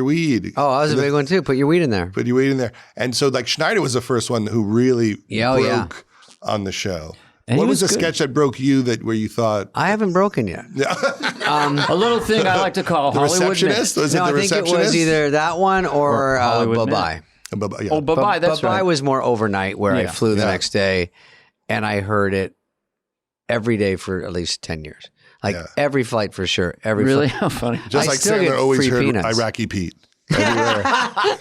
[SPEAKER 3] weed.
[SPEAKER 1] Oh, that was a big one too. Put your weed in there.
[SPEAKER 3] Put your weed in there. And so, like, Schneider was the first one who really broke on the show. And what was the sketch that broke you where you thought
[SPEAKER 1] I haven't broken yet?
[SPEAKER 2] A little thing I like to call
[SPEAKER 3] the
[SPEAKER 2] Hollywood
[SPEAKER 3] Receptionist. Was it the
[SPEAKER 1] I think
[SPEAKER 3] Receptionist?
[SPEAKER 1] it was either that one or Bye-Bye.
[SPEAKER 3] Yeah.
[SPEAKER 2] Oh, Bye-Bye, that's
[SPEAKER 1] Bye-Bye
[SPEAKER 2] right.
[SPEAKER 1] was more overnight where I flew the next day and I heard it every day for at least 10 years. Like
[SPEAKER 3] Yeah.
[SPEAKER 1] every flight for sure. Every
[SPEAKER 2] Really?
[SPEAKER 1] flight.
[SPEAKER 2] How funny.
[SPEAKER 3] Just
[SPEAKER 1] I
[SPEAKER 3] like
[SPEAKER 1] still
[SPEAKER 3] Sandler
[SPEAKER 1] get
[SPEAKER 3] always
[SPEAKER 1] free
[SPEAKER 3] heard
[SPEAKER 1] peanuts.
[SPEAKER 3] Iraqi Pete.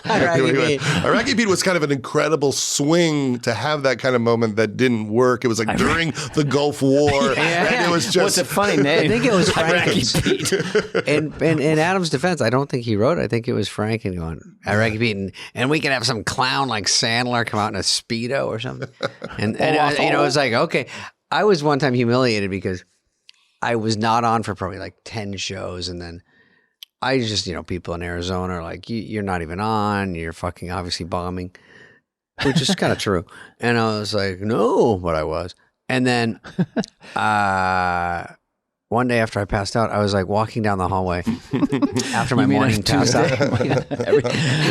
[SPEAKER 3] Everywhere. Iraqi Pete was kind of an incredible swing to have that kind of moment that didn't work. It was like during the Gulf War. And it was just.
[SPEAKER 2] What's a funny name?
[SPEAKER 1] I think it was
[SPEAKER 2] Iraqi
[SPEAKER 1] Franken.
[SPEAKER 2] Pete.
[SPEAKER 1] In Adam's defense, I don't think he wrote it. I think it was Franken going, Iraqi Pete, and we could have some clown like Sandler come out in a Speedo or something. And you know, it was like, okay. I was one time humiliated because I was not on for probably like 10 shows, and then I just, you know, people in Arizona are like, you're not even on, you're fucking obviously bombing, which is kind of true. And I was like, no, but I was. And then one day after I passed out, I was like walking down the hallway after my morning pass out.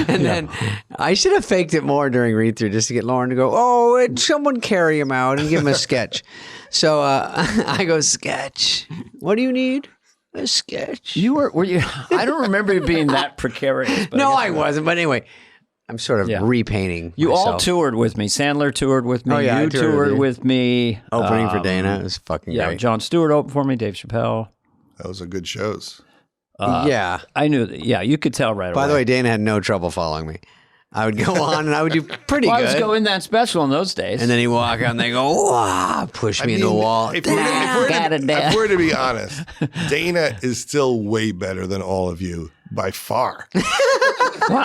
[SPEAKER 1] And then I should have faked it more during read through just to get Lorne to go, oh, someone carry him out and give him a sketch. So I go, sketch. What do you need? A sketch.
[SPEAKER 2] Were you? I don't remember you being that precarious. But
[SPEAKER 1] No, I wasn't. But anyway, I'm sort of repainting
[SPEAKER 2] You
[SPEAKER 1] myself.
[SPEAKER 2] all toured with me. Sandler toured with me.
[SPEAKER 1] Oh, yeah, I
[SPEAKER 2] you
[SPEAKER 1] toured
[SPEAKER 2] toured
[SPEAKER 1] with
[SPEAKER 2] with me.
[SPEAKER 1] Opening for Dana. It was fucking
[SPEAKER 2] Yeah,
[SPEAKER 1] great.
[SPEAKER 2] Jon Stewart opened for me. Dave Chappelle.
[SPEAKER 3] Those are good shows.
[SPEAKER 1] Yeah.
[SPEAKER 2] I knew that. Yeah, you could tell right away.
[SPEAKER 1] By the way, Dana had no trouble following me. I would go on and I would do pretty
[SPEAKER 2] I
[SPEAKER 1] good.
[SPEAKER 2] was going that special in those days.
[SPEAKER 1] And then he'd walk out and they go, wow, push me into a wall.
[SPEAKER 3] If we're to be honest, Dana is still way better than all of you by far.
[SPEAKER 2] Wow.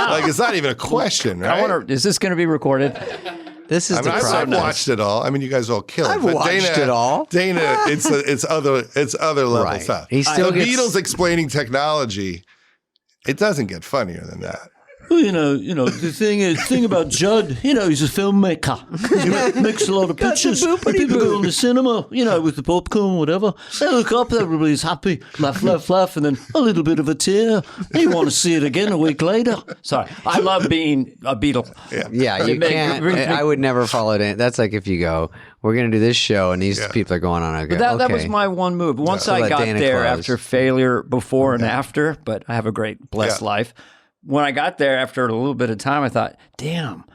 [SPEAKER 3] Like, it's not even a question, right?
[SPEAKER 2] I wonder, is this going to be recorded?
[SPEAKER 1] This is
[SPEAKER 3] I mean, I've
[SPEAKER 1] problem.
[SPEAKER 3] watched it all. I mean, you guys all kill it.
[SPEAKER 1] I've
[SPEAKER 3] but
[SPEAKER 1] watched it all.
[SPEAKER 3] Dana, it's other level
[SPEAKER 1] Right.
[SPEAKER 3] stuff.
[SPEAKER 1] He still
[SPEAKER 3] the
[SPEAKER 1] gets-
[SPEAKER 3] Beatles explaining technology, it doesn't get funnier than that.
[SPEAKER 2] Well, the thing about Judd, he's a filmmaker. He makes a lot of pictures. And people go in the cinema, with the popcorn, whatever. They look up, everybody's happy, laugh, and then a little bit of a tear. You want to see it again a week later. Sorry, I love being a Beatle.
[SPEAKER 1] Yeah, you can't. I would never follow Dana. That's like if you go, we're going to do this show and these people are going on. I go,
[SPEAKER 2] That was my one move. Once
[SPEAKER 1] So
[SPEAKER 2] I
[SPEAKER 1] let
[SPEAKER 2] got
[SPEAKER 1] Dana
[SPEAKER 2] there
[SPEAKER 1] close.
[SPEAKER 2] after failure before and after, but I have a great, blessed life. When I got there after a little bit of time, I thought, damn,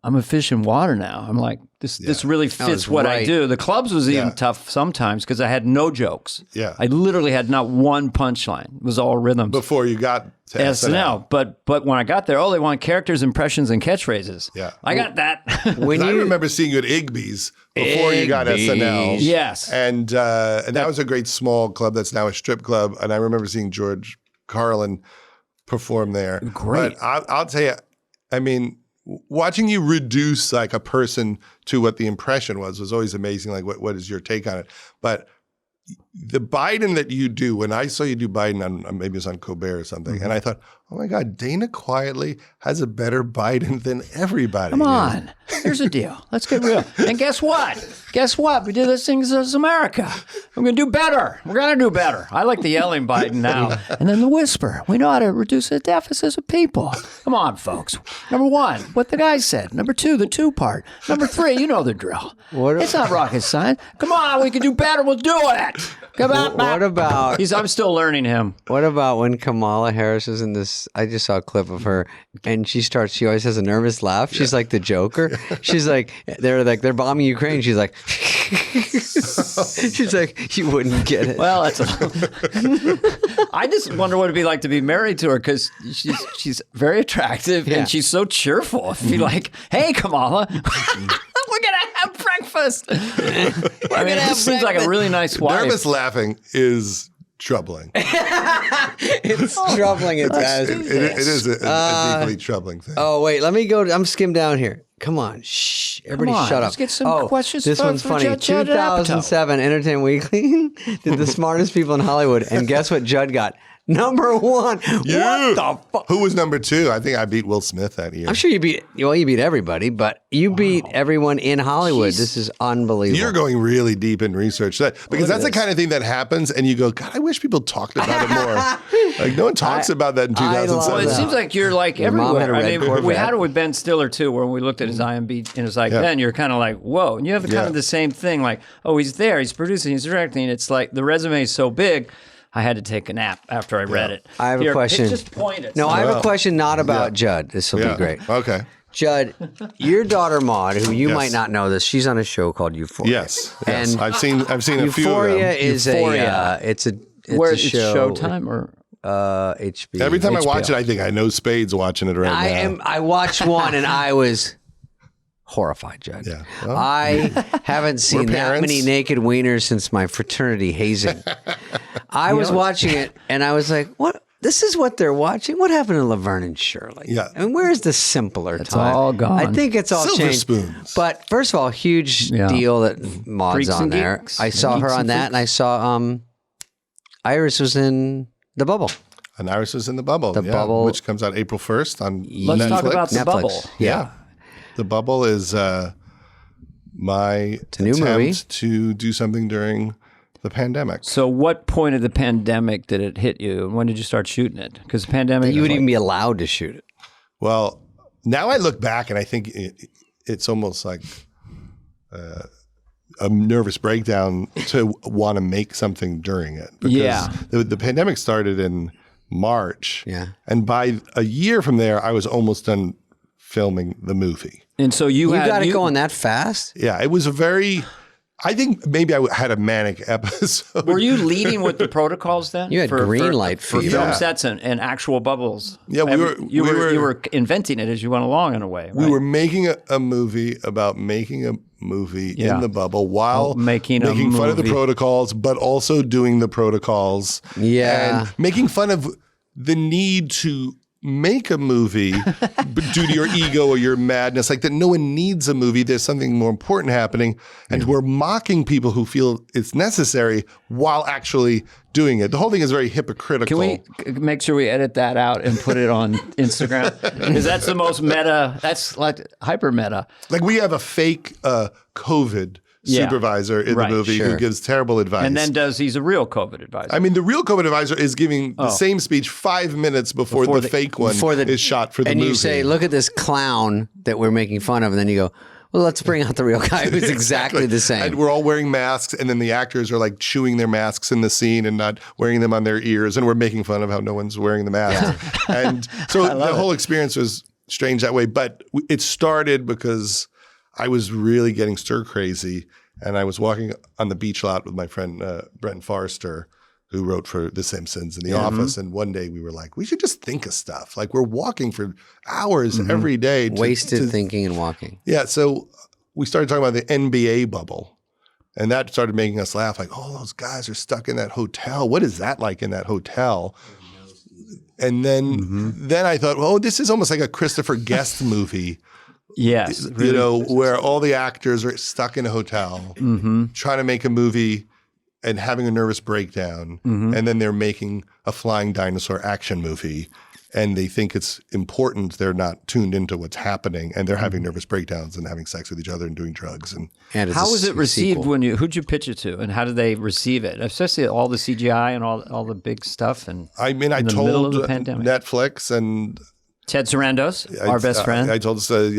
[SPEAKER 2] I'm a fish in water now. I'm like, this really fits what I do. The clubs was even tough sometimes because I had no jokes.
[SPEAKER 3] Yeah.
[SPEAKER 2] I literally had not one punchline. It was all rhythms.
[SPEAKER 3] Before you got to
[SPEAKER 2] SNL. But when I got there, they want characters, impressions, and catchphrases.
[SPEAKER 3] Yeah.
[SPEAKER 2] I got that.
[SPEAKER 3] I remember seeing you at Igby's before you got SNL.
[SPEAKER 2] Yes.
[SPEAKER 3] And that was a great small club that's now a strip club. And I remember seeing George Carlin perform there.
[SPEAKER 2] Great.
[SPEAKER 3] But I'll tell you, I mean, watching you reduce like a person to what the impression was always amazing. Like, what is your take on it? But the Biden that you do, when I saw you do Biden on, maybe it was on Colbert or something, and I thought, oh my God, Dana quietly has a better Biden than everybody.
[SPEAKER 2] Come on. Here's the deal. Let's get real. And guess what? We do this thing as America. We're going to do better. We're going to do better. I like the yelling Biden now. And then the whisper. We know how to reduce the deficits of people. Come on, folks. Number one, what the guy said. Number two, the two part. Number three, you know the drill. It's not rocket science. Come on, we can do better. We'll do it. Come on.
[SPEAKER 1] What about
[SPEAKER 2] I'm still learning him.
[SPEAKER 1] What about when Kamala Harris is in this? I just saw a clip of her, and she always has a nervous laugh. She's like the Joker. She's like, they're bombing Ukraine. She's like, she's like, you wouldn't get it.
[SPEAKER 2] Well, I just wonder what it'd be like to be married to her because she's very attractive and she's so cheerful. If you're like, hey, Kamala, we're gonna have breakfast. It seems like a really nice wife.
[SPEAKER 3] Nervous laughing is troubling.
[SPEAKER 1] It's troubling at best.
[SPEAKER 3] It is a deeply troubling thing.
[SPEAKER 1] Oh, wait, let me go. I'm skimmed down here. Come on. Shh. Everybody shut up.
[SPEAKER 2] Let's get some questions
[SPEAKER 1] This
[SPEAKER 2] for
[SPEAKER 1] one's funny.
[SPEAKER 2] Judd Apatow.
[SPEAKER 1] 2007 Entertainment Weekly did the smartest people in Hollywood. And guess what Judd got? Number one.
[SPEAKER 3] Yeah.
[SPEAKER 1] What the fuck?
[SPEAKER 3] Who was number two? I think I beat Will Smith that year.
[SPEAKER 1] I'm sure you beat everybody, but you beat everyone in Hollywood. This is unbelievable.
[SPEAKER 3] You're going really deep in research because that's the kind of thing that happens, and you go, God, I wish people talked about it more. Like no one talks about that in
[SPEAKER 1] I
[SPEAKER 3] 2007.
[SPEAKER 2] Well, it seems like you're like
[SPEAKER 1] Your mom had
[SPEAKER 2] everywhere.
[SPEAKER 1] a red
[SPEAKER 2] We
[SPEAKER 1] Corvette.
[SPEAKER 2] had it with Ben Stiller too, where we looked at his IMDb and it's like, then you're kind of like, whoa. And you have kind of the same thing, like, oh, he's there, he's producing, he's directing. It's like the resume is so big. I had to take a nap after I read it.
[SPEAKER 1] I have a question.
[SPEAKER 2] Just point it.
[SPEAKER 1] No, I have a question not about Judd. This will be great.
[SPEAKER 3] Okay.
[SPEAKER 1] Judd, your daughter Maud, who you might not know this, she's on a show called Euphoria.
[SPEAKER 3] Yes.
[SPEAKER 1] And
[SPEAKER 3] I've seen a few of them.
[SPEAKER 1] Euphoria is it's a show.
[SPEAKER 2] Showtime or
[SPEAKER 1] HBO.
[SPEAKER 3] Every time I
[SPEAKER 1] HBO.
[SPEAKER 3] watch it, I think I know Spade's watching it right now.
[SPEAKER 1] I watched one and I was horrified, Judd.
[SPEAKER 3] Yeah. Well,
[SPEAKER 1] I haven't seen that
[SPEAKER 3] parents.
[SPEAKER 1] many naked wieners since my fraternity hazing. I was watching it and I was like, what? This is what they're watching? What happened to Laverne and Shirley?
[SPEAKER 3] Yeah.
[SPEAKER 1] And where's the simpler
[SPEAKER 2] It's
[SPEAKER 1] time?
[SPEAKER 2] all gone.
[SPEAKER 1] I think it's all
[SPEAKER 3] Silver
[SPEAKER 1] changed.
[SPEAKER 3] spoons.
[SPEAKER 1] But first of all, huge deal that Maud's
[SPEAKER 2] Freaks
[SPEAKER 1] on
[SPEAKER 2] and
[SPEAKER 1] there.
[SPEAKER 2] geeks.
[SPEAKER 1] I saw her
[SPEAKER 2] Geeks
[SPEAKER 1] on
[SPEAKER 2] and
[SPEAKER 1] that and I saw Iris was in The Bubble.
[SPEAKER 3] And Iris is in The Bubble.
[SPEAKER 1] The Bubble.
[SPEAKER 3] Which comes out April 1st on
[SPEAKER 2] Let's
[SPEAKER 3] Netflix.
[SPEAKER 2] talk about The
[SPEAKER 1] Netflix.
[SPEAKER 2] Bubble.
[SPEAKER 1] Yeah.
[SPEAKER 3] The Bubble is my
[SPEAKER 1] a new movie.
[SPEAKER 3] attempt to do something during the pandemic.
[SPEAKER 2] So what point of the pandemic did it hit you? And when did you start shooting it? Because the pandemic...
[SPEAKER 1] You would
[SPEAKER 2] is
[SPEAKER 1] even be allowed to shoot it.
[SPEAKER 3] Well, now I look back and I think it's almost like a nervous breakdown to want to make something during it. Because the pandemic started in March.
[SPEAKER 1] Yeah.
[SPEAKER 3] And by a year from there, I was almost done filming the movie.
[SPEAKER 2] And so
[SPEAKER 1] You got it going that fast?
[SPEAKER 3] Yeah, it was a very... I think maybe I had a manic episode.
[SPEAKER 2] Were you leading with the protocols then?
[SPEAKER 1] You had green light
[SPEAKER 2] for
[SPEAKER 1] fever.
[SPEAKER 2] film sets and actual bubbles.
[SPEAKER 3] Yeah,
[SPEAKER 2] You were inventing it as you went along in a way. Right?
[SPEAKER 3] We were making a movie about making a movie in the bubble while
[SPEAKER 2] making
[SPEAKER 3] fun of the
[SPEAKER 2] movie.
[SPEAKER 3] protocols, but also doing the protocols.
[SPEAKER 1] Yeah.
[SPEAKER 3] And making fun of the need to make a movie due to your ego or your madness, like that no one needs a movie. There's something more important happening. And we're mocking people who feel it's necessary while actually doing it. The whole thing is very hypocritical.
[SPEAKER 2] Can we make sure we edit that out and put it on Instagram? Because that's the most meta. That's like hyper meta.
[SPEAKER 3] Like we have a fake COVID supervisor in the movie who gives terrible advice.
[SPEAKER 2] And then he's a real COVID advisor.
[SPEAKER 3] I mean, the real COVID advisor is giving the same speech 5 minutes before the fake one is shot for the movie.
[SPEAKER 1] And you say, look at this clown that we're making fun of. And then you go, well, let's bring out the real guy who's exactly the same.
[SPEAKER 3] And we're all wearing masks. And then the actors are like chewing their masks in the scene and not wearing them on their ears. And we're making fun of how no one's wearing the mask. And so the whole experience was strange that way. But it started because I was really getting stir crazy. And I was walking on the beach lot with my friend Brent Forrester, who wrote for The Simpsons and The Office. And one day we were like, we should just think of stuff. Like we're walking for hours every day.
[SPEAKER 1] Wasted thinking and walking.
[SPEAKER 3] Yeah. So we started talking about the NBA bubble. And that started making us laugh. Like, oh, those guys are stuck in that hotel. What is that like in that hotel? And then I thought, well, this is almost like a Christopher Guest movie.
[SPEAKER 2] Yes.
[SPEAKER 3] You know, where all the actors are stuck in a hotel trying to make a movie and having a nervous breakdown. And then they're making a flying dinosaur action movie and they think it's important. They're not tuned into what's happening and they're having nervous breakdowns and having sex with each other and doing drugs. And
[SPEAKER 2] how was it received who'd you pitch it to and how did they receive it? Especially all the CGI and all the big stuff. And
[SPEAKER 3] I mean, I told Netflix and
[SPEAKER 2] Ted Sarandos, our best friend.
[SPEAKER 3] I told Scott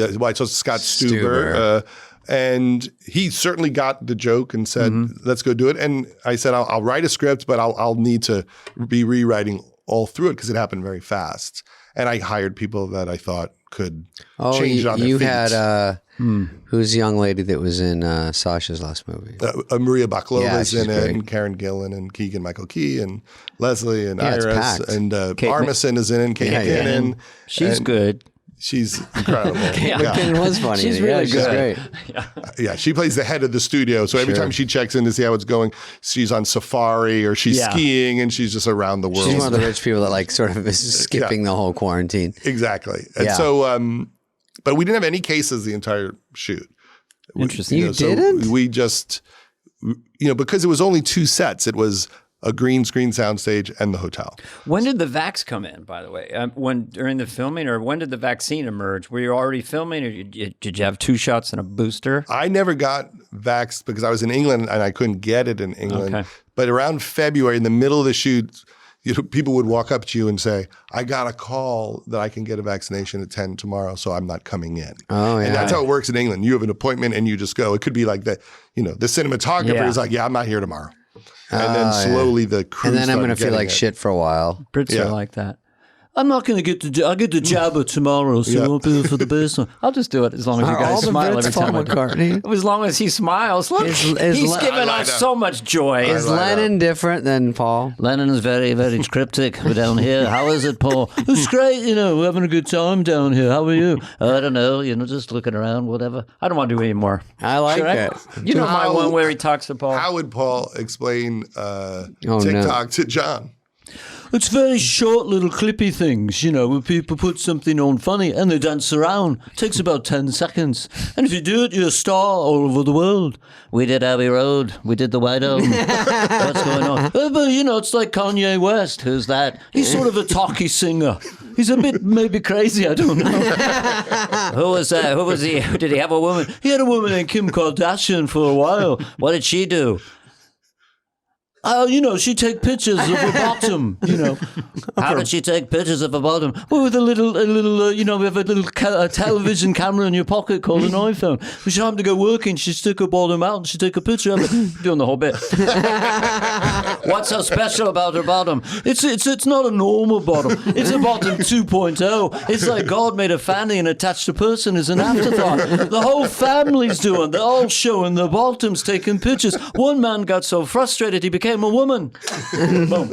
[SPEAKER 3] Stuber. And he certainly got the joke and said, let's go do it. And I said, I'll write a script, but I'll need to be rewriting all through it because it happened very fast. And I hired people that I thought could change it on their feet.
[SPEAKER 1] You had, who's the young lady that was in Sasha's last movie?
[SPEAKER 3] Maria Baklova's in it,
[SPEAKER 1] great.
[SPEAKER 3] and Karen Gillan, and Keegan Michael Key, and Leslie, and
[SPEAKER 1] it's
[SPEAKER 3] Iris,
[SPEAKER 1] packed.
[SPEAKER 3] and Armisen is in it, and Kate McKinnon.
[SPEAKER 2] She's good.
[SPEAKER 3] She's incredible.
[SPEAKER 1] McKinnon was funny.
[SPEAKER 2] She's really good.
[SPEAKER 1] She's great.
[SPEAKER 3] Yeah, she plays the head of the studio. So every time she checks in to see how it's going, she's on safari or she's skiing and she's just around the world.
[SPEAKER 1] She's one of the rich people that like sort of is skipping the whole quarantine.
[SPEAKER 3] Exactly. And so, but we didn't have any cases the entire shoot.
[SPEAKER 2] Interesting.
[SPEAKER 1] You didn't?
[SPEAKER 3] So we just, because it was only 2 sets, it was a green screen soundstage and the hotel.
[SPEAKER 2] When did the vax come in, by the way? During the filming, or when did the vaccine emerge? Were you already filming, or did you have 2 shots and a booster?
[SPEAKER 3] I never got vaxxed because I was in England and I couldn't get it in England.
[SPEAKER 2] Okay.
[SPEAKER 3] But around February, in the middle of the shoot, people would walk up to you and say, I got a call that I can get a vaccination at 10 tomorrow, so I'm not coming in.
[SPEAKER 1] Oh, yeah.
[SPEAKER 3] And that's how it works in England. You have an appointment and you just go. It could be like the cinematographer is like, I'm not here tomorrow. And then slowly the crew
[SPEAKER 1] And then I'm
[SPEAKER 3] going to
[SPEAKER 1] feel like shit for a while.
[SPEAKER 2] Brits are like that. I'm not going to get the. I'll get the jabber tomorrow, so I won't be there for the bass line. I'll just do it as long as you guys smile every time I do it. As long as he smiles. Look, he's giving us so much joy.
[SPEAKER 1] Is Lennon different than Paul?
[SPEAKER 2] Lennon is very, very cryptic down here. How is it, Paul? It's great, we're having a good time down here. How are you? I don't know, just looking around, whatever. I don't want to do any more.
[SPEAKER 1] I like it.
[SPEAKER 2] You know my one where he talks to Paul?
[SPEAKER 3] How would Paul explain TikTok to John?
[SPEAKER 2] It's very short little clippy things, where people put something on funny and they dance around. It takes about 10 seconds. And if you do it, you're a star all over the world. We did Abbey Road. We did the White Album. What's going on? But, it's like Kanye West. Who's that? He's sort of a talky singer. He's a bit maybe crazy, I don't know. Who was that? Who was he? Did he have a woman? He had a woman named Kim Kardashian for a while. What did she do? She take pictures of her bottom, How did she take pictures of her bottom? Well, with a little, we have a little television camera in your pocket called an iPhone. When she happened to go working, she stick her bottom out and she take a picture of it, doing the whole bit. What's so special about her bottom? It's not a normal bottom. It's a bottom 2.0. It's like God made a fanny and attached a person as an afterthought. The whole family's doing. They're all showing their bottoms, taking pictures. One man got so frustrated he became a woman. Boom.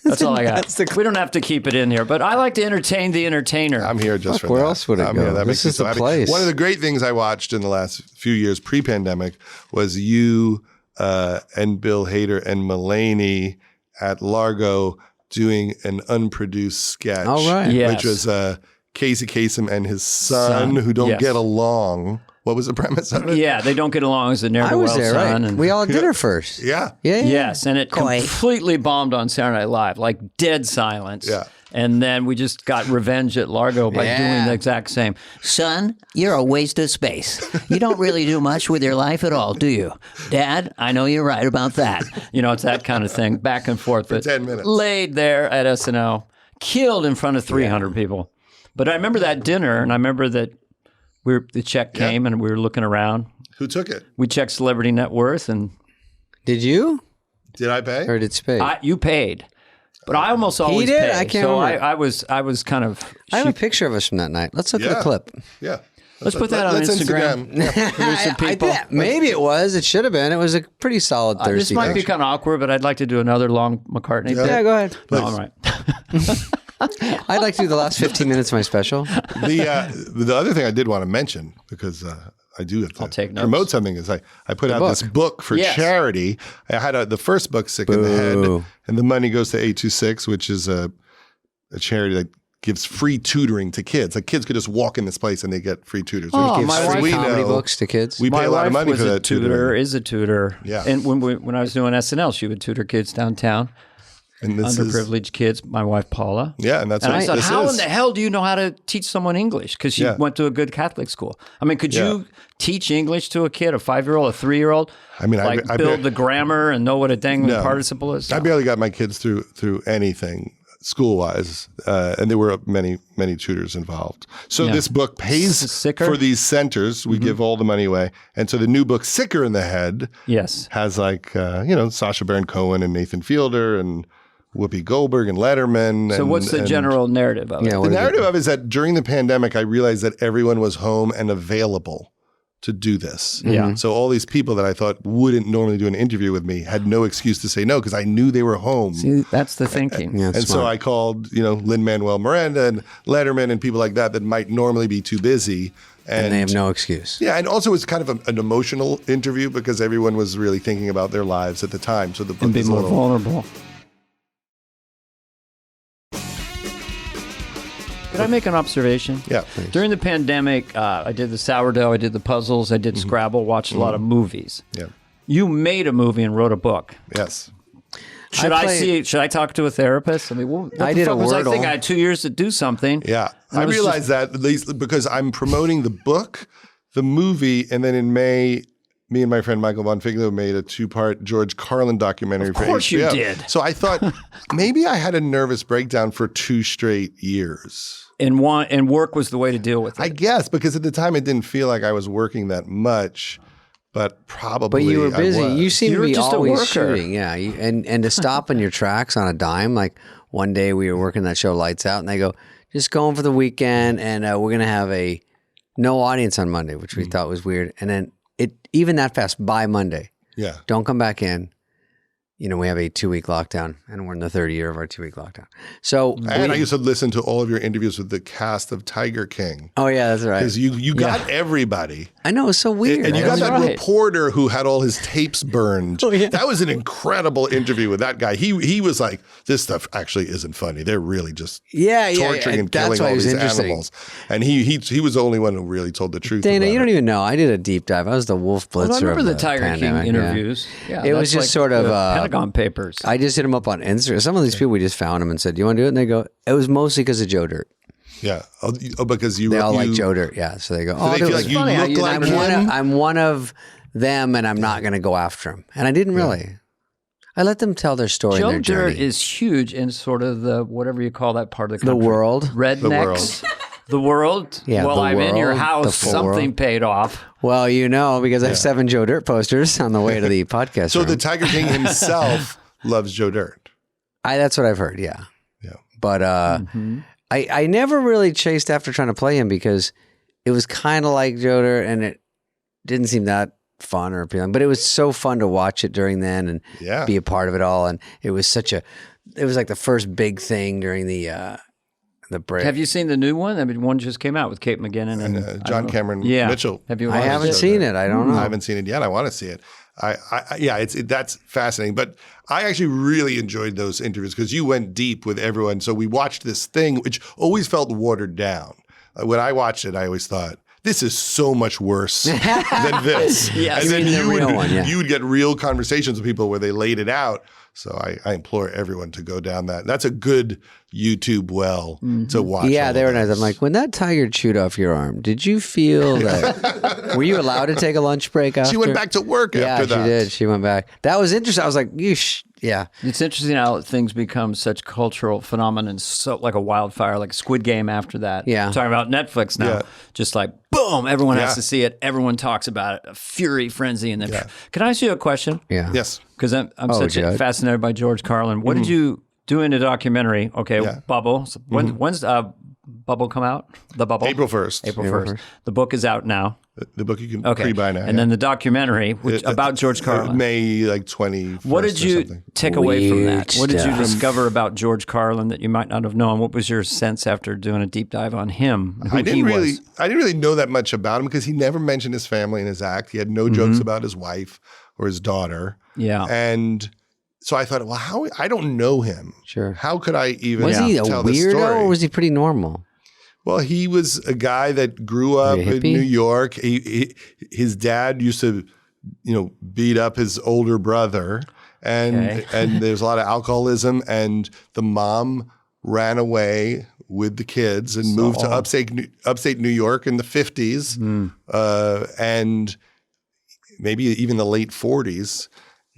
[SPEAKER 2] That's all I got. We don't have to keep it in here, but I like to entertain the entertainer.
[SPEAKER 3] I'm here just for that.
[SPEAKER 1] Where else would it go? This is the place.
[SPEAKER 3] One of the great things I watched in the last few years pre-pandemic was you and Bill Hader and Mulaney at Largo doing an unproduced sketch.
[SPEAKER 1] All right.
[SPEAKER 3] Which was Casey Kasem and his son who don't get along. What was the premise of it?
[SPEAKER 2] Yeah, they don't get along as a ne'er-do-well son.
[SPEAKER 1] I was there, right?
[SPEAKER 2] And
[SPEAKER 1] we all did her first.
[SPEAKER 3] Yeah.
[SPEAKER 2] Yes, and it completely bombed on Saturday Night Live, like dead silence.
[SPEAKER 3] Yeah.
[SPEAKER 2] And then we just got revenge at Largo by doing the exact same. Son, you're a waste of space. You don't really do much with your life at all, do you? Dad, I know you're right about that. It's that kind of thing, back and forth.
[SPEAKER 3] For 10 minutes.
[SPEAKER 2] Laid there at SNL, killed in front of 300 people. But I remember that dinner, and I remember that the check came and we were looking around.
[SPEAKER 3] Who took it?
[SPEAKER 2] We checked Celebrity Net Worth, and
[SPEAKER 1] did you?
[SPEAKER 3] Did I pay?
[SPEAKER 1] Or did Spade?
[SPEAKER 2] You paid, but I almost always
[SPEAKER 1] did?
[SPEAKER 2] pay.
[SPEAKER 1] I can't remember.
[SPEAKER 2] I was kind of.
[SPEAKER 1] I have a picture of us from that night. Let's look at the clip.
[SPEAKER 3] Yeah.
[SPEAKER 2] Let's put that on Instagram.
[SPEAKER 1] Yeah.
[SPEAKER 2] People.
[SPEAKER 1] Maybe it was. It should have been. It was a pretty solid Thursday.
[SPEAKER 2] This might be kind of awkward, but I'd like to do another long McCartney thing.
[SPEAKER 1] Yeah, go ahead.
[SPEAKER 2] No, all right.
[SPEAKER 1] I'd like to do the last 15 minutes of my special.
[SPEAKER 3] The other thing I did want to mention, because I do have to promote something, is I put out this book for charity. I had the first book, Sick in the Head, and the money goes to 826, which is a charity that gives free tutoring to kids. Like kids could just walk in this place and they get free tutors.
[SPEAKER 1] My wife comedy books to kids.
[SPEAKER 3] We pay a lot of money for that tutoring.
[SPEAKER 2] Is a tutor.
[SPEAKER 3] Yeah.
[SPEAKER 2] And when I was doing SNL, she would tutor kids downtown.
[SPEAKER 3] And
[SPEAKER 2] underprivileged kids, my wife Paula.
[SPEAKER 3] Yeah, and that's what
[SPEAKER 2] I thought,
[SPEAKER 3] this
[SPEAKER 2] how
[SPEAKER 3] is.
[SPEAKER 2] In the hell do you know how to teach someone English? Because she went to a good Catholic school. I mean, could you teach English to a kid, a 5-year-old, a 3-year-old?
[SPEAKER 3] I mean,
[SPEAKER 2] I build the grammar and know what a dang participle is.
[SPEAKER 3] I barely got my kids through anything school-wise, and there were many tutors involved. So this book pays for these centers. We give all the money away, and so the new book, Sicker in the Head, has like Sacha Baron Cohen and Nathan Fielder and Whoopi Goldberg and Letterman.
[SPEAKER 2] So what's the general narrative of it?
[SPEAKER 3] The narrative of it is that during the pandemic, I realized that everyone was home and available to do this.
[SPEAKER 2] Yeah.
[SPEAKER 3] So all these people that I thought wouldn't normally do an interview with me had no excuse to say no because I knew they were home.
[SPEAKER 2] See, that's the thinking.
[SPEAKER 3] And so I called, Lin-Manuel Miranda and Letterman and people like that might normally be too busy.
[SPEAKER 1] And they have no excuse.
[SPEAKER 3] Yeah, and also it's kind of an emotional interview because everyone was really thinking about their lives at the time. So the book
[SPEAKER 2] and be more vulnerable. Could I make an observation?
[SPEAKER 3] Yeah, please.
[SPEAKER 2] During the pandemic, I did the sourdough, I did the puzzles, I did Scrabble, watched a lot of movies.
[SPEAKER 3] Yeah.
[SPEAKER 2] You made a movie and wrote a book.
[SPEAKER 3] Yes.
[SPEAKER 2] Should I talk to a therapist? I mean, I did a Wordle. I think I had 2 years to do something.
[SPEAKER 3] Yeah. I realized that at least because I'm promoting the book, the movie, and then in May, me and my friend Michael Von Figlo made a 2-part George Carlin documentary for HBO.
[SPEAKER 2] Of course you did.
[SPEAKER 3] So I thought maybe I had a nervous breakdown for 2 straight years.
[SPEAKER 2] And work was the way to deal with it.
[SPEAKER 3] I guess, because at the time it didn't feel like I was working that much, but probably
[SPEAKER 1] But you were busy.
[SPEAKER 3] I was.
[SPEAKER 1] You seem to be
[SPEAKER 2] just
[SPEAKER 1] always
[SPEAKER 2] a worker.
[SPEAKER 1] shooting. Yeah. And to stop in your tracks on a dime, like, one day we were working that show Lights Out, and they go, just going for the weekend, and we're going to have no audience on Monday, which we thought was weird. And then even that fast, by Monday, don't come back in. We have a 2-week lockdown, and we're in the third year of our 2-week lockdown. So,
[SPEAKER 3] I used to listen to all of your interviews with the cast of Tiger King.
[SPEAKER 1] Oh yeah, that's right.
[SPEAKER 3] Because you got everybody.
[SPEAKER 1] I know, it's so weird.
[SPEAKER 3] And you got that reporter who had all his tapes burned.
[SPEAKER 1] Oh, yeah.
[SPEAKER 3] That was an incredible interview with that guy. He was like, this stuff actually isn't funny. They're really just torturing and killing all these animals. And he was the only one who really told the truth.
[SPEAKER 1] Dana, you don't even know. I did a deep dive. I was the Wolf Blitzer.
[SPEAKER 2] I remember
[SPEAKER 1] of
[SPEAKER 2] the Tiger
[SPEAKER 1] pandemic.
[SPEAKER 2] King interviews.
[SPEAKER 1] Yeah. It was just
[SPEAKER 2] like
[SPEAKER 1] sort of
[SPEAKER 2] Pentagon Papers.
[SPEAKER 1] I just hit them up on Instagram. Some of these people, we just found them and said, "Do you want to do it?" And they go, "It was mostly because of Joe Dirt."
[SPEAKER 3] Yeah. Because they
[SPEAKER 1] all like Joe Dirt. Yeah. So they go,
[SPEAKER 3] "Oh, they feel like you look like him."
[SPEAKER 1] I'm one of them, and I'm not going to go after him. And I didn't really. I let them tell their story.
[SPEAKER 2] Joe
[SPEAKER 1] and their
[SPEAKER 2] Dirt
[SPEAKER 1] journey.
[SPEAKER 2] is huge in sort of the whatever you call that part of the country.
[SPEAKER 1] The world.
[SPEAKER 2] Rednecks. The world.
[SPEAKER 1] Yeah,
[SPEAKER 2] well,
[SPEAKER 1] the
[SPEAKER 2] I'm in your
[SPEAKER 1] world,
[SPEAKER 2] house.
[SPEAKER 1] the full
[SPEAKER 2] Something
[SPEAKER 1] world.
[SPEAKER 2] paid off.
[SPEAKER 1] Well, because I have 7 Joe Dirt posters on the way to the podcast.
[SPEAKER 3] So
[SPEAKER 1] room.
[SPEAKER 3] the Tiger King himself loves Joe Dirt.
[SPEAKER 1] That's what I've heard. Yeah.
[SPEAKER 3] Yeah.
[SPEAKER 1] But I never really chased after trying to play him because it was kind of like Joe Dirt, and it didn't seem that fun or appealing. But it was so fun to watch it during then and be a part of it all. And it was it was like the first big thing during the break.
[SPEAKER 2] Have you seen the new one? I mean, one just came out with Kate McGinnon and
[SPEAKER 3] John Cameron Mitchell.
[SPEAKER 2] Have you?
[SPEAKER 1] I haven't seen it. I don't know.
[SPEAKER 3] I haven't seen it yet. I want to see it. That's fascinating. But I actually really enjoyed those interviews because you went deep with everyone. So we watched this thing, which always felt watered down. When I watched it, I always thought, this is so much worse than this.
[SPEAKER 2] Yes.
[SPEAKER 3] And then
[SPEAKER 1] you
[SPEAKER 3] would get real conversations with people where they laid it out. So I implore everyone to go down that. That's a good YouTube well to watch.
[SPEAKER 1] Yeah, they were nice. I'm like, when that tiger chewed off your arm, did you feel that? Were you allowed to take a lunch break after?
[SPEAKER 3] She went back to work after that.
[SPEAKER 1] Yeah, she did. She went back. That was interesting. I was like, yeesh. Yeah.
[SPEAKER 2] It's interesting how things become such cultural phenomenon, so like a wildfire, like Squid Game after that.
[SPEAKER 1] Yeah.
[SPEAKER 2] I'm talking about Netflix now.
[SPEAKER 3] Yeah.
[SPEAKER 2] Just like, boom, everyone has to see it. Everyone talks about it. A fury, frenzy. And then, can I ask you a question?
[SPEAKER 1] Yeah.
[SPEAKER 3] Yes.
[SPEAKER 2] Because I'm such fascinated by George Carlin. What did you do in a documentary? Okay, Bubble. So when's Bubble come out? The Bubble?
[SPEAKER 3] April 1st.
[SPEAKER 2] April 1st. The book is out now.
[SPEAKER 3] The book you can pre-buy now.
[SPEAKER 2] And then the documentary about George Carlin.
[SPEAKER 3] May 21st.
[SPEAKER 2] What did you take away from that? What did you
[SPEAKER 1] stuff.
[SPEAKER 2] discover about George Carlin that you might not have known? What was your sense after doing a deep dive on him?
[SPEAKER 3] I didn't really know that much about him because he never mentioned his family in his act. He had no jokes about his wife or his daughter.
[SPEAKER 2] Yeah.
[SPEAKER 3] And so I thought, well, I don't know him.
[SPEAKER 1] Sure.
[SPEAKER 3] How could I even
[SPEAKER 1] Was he a
[SPEAKER 3] tell this
[SPEAKER 1] weirdo
[SPEAKER 3] story?
[SPEAKER 1] or was he pretty normal?
[SPEAKER 3] Well, he was a guy that grew up in New York. His dad used to, beat up his older brother, and there's a lot of alcoholism. And the mom ran away with the kids and moved to upstate New York in the 50s, and maybe even the late 40s.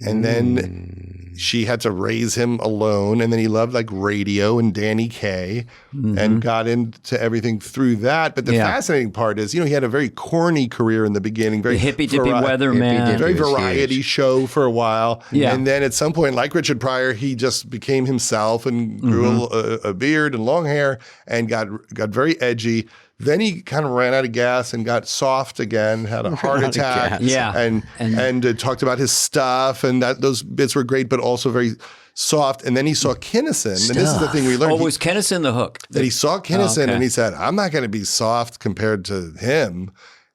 [SPEAKER 3] And then she had to raise him alone. And then he loved like radio and Danny Kaye and got into everything through that. But the fascinating part is, he had a very corny career in the beginning. Very
[SPEAKER 2] hippy-dippy weatherman.
[SPEAKER 3] Very variety show for a while.
[SPEAKER 2] Yeah.
[SPEAKER 3] And then at some point, like Richard Pryor, he just became himself and grew a beard and long hair and got very edgy. Then he kind of ran out of gas and got soft again, had a heart attack.
[SPEAKER 2] Yeah.
[SPEAKER 3] And talked about his stuff, and those bits were great, but also very soft. And then he saw Kinnison, and this is the thing we learned.
[SPEAKER 2] Was Kinnison the hook?
[SPEAKER 3] That he saw Kinnison, and he said, I'm not going to be soft compared to him.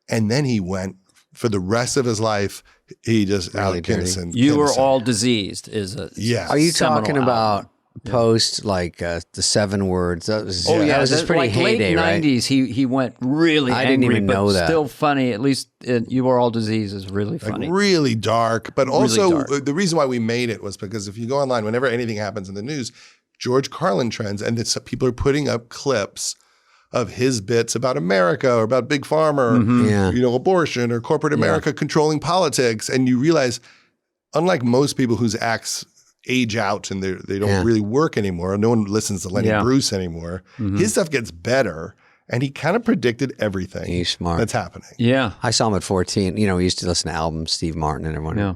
[SPEAKER 3] And then he went, for the rest of his life, he just out Kinnison.
[SPEAKER 2] You Were All Diseased is a
[SPEAKER 3] Are
[SPEAKER 1] you talking about post like the 7 words? That was pretty
[SPEAKER 2] like
[SPEAKER 1] heyday,
[SPEAKER 2] late 90s. He went really
[SPEAKER 1] I
[SPEAKER 2] angry,
[SPEAKER 1] didn't even
[SPEAKER 2] but
[SPEAKER 1] know that.
[SPEAKER 2] Still funny. At least You Were All Diseased is really funny.
[SPEAKER 3] Like really dark, but also
[SPEAKER 2] dark.
[SPEAKER 3] The reason why we made it was because if you go online, whenever anything happens in the news, George Carlin trends, and people are putting up clips of his bits about America or about Big Pharma or abortion or corporate America controlling politics, and you realize, unlike most people whose acts age out and they don't really work anymore, no one listens to Lenny Bruce anymore, his stuff gets better, and he kind of predicted everything.
[SPEAKER 1] He's smart.
[SPEAKER 3] That's happening.
[SPEAKER 2] Yeah.
[SPEAKER 1] I saw him at 14. We used to listen to albums, Steve Martin and everyone. Yeah.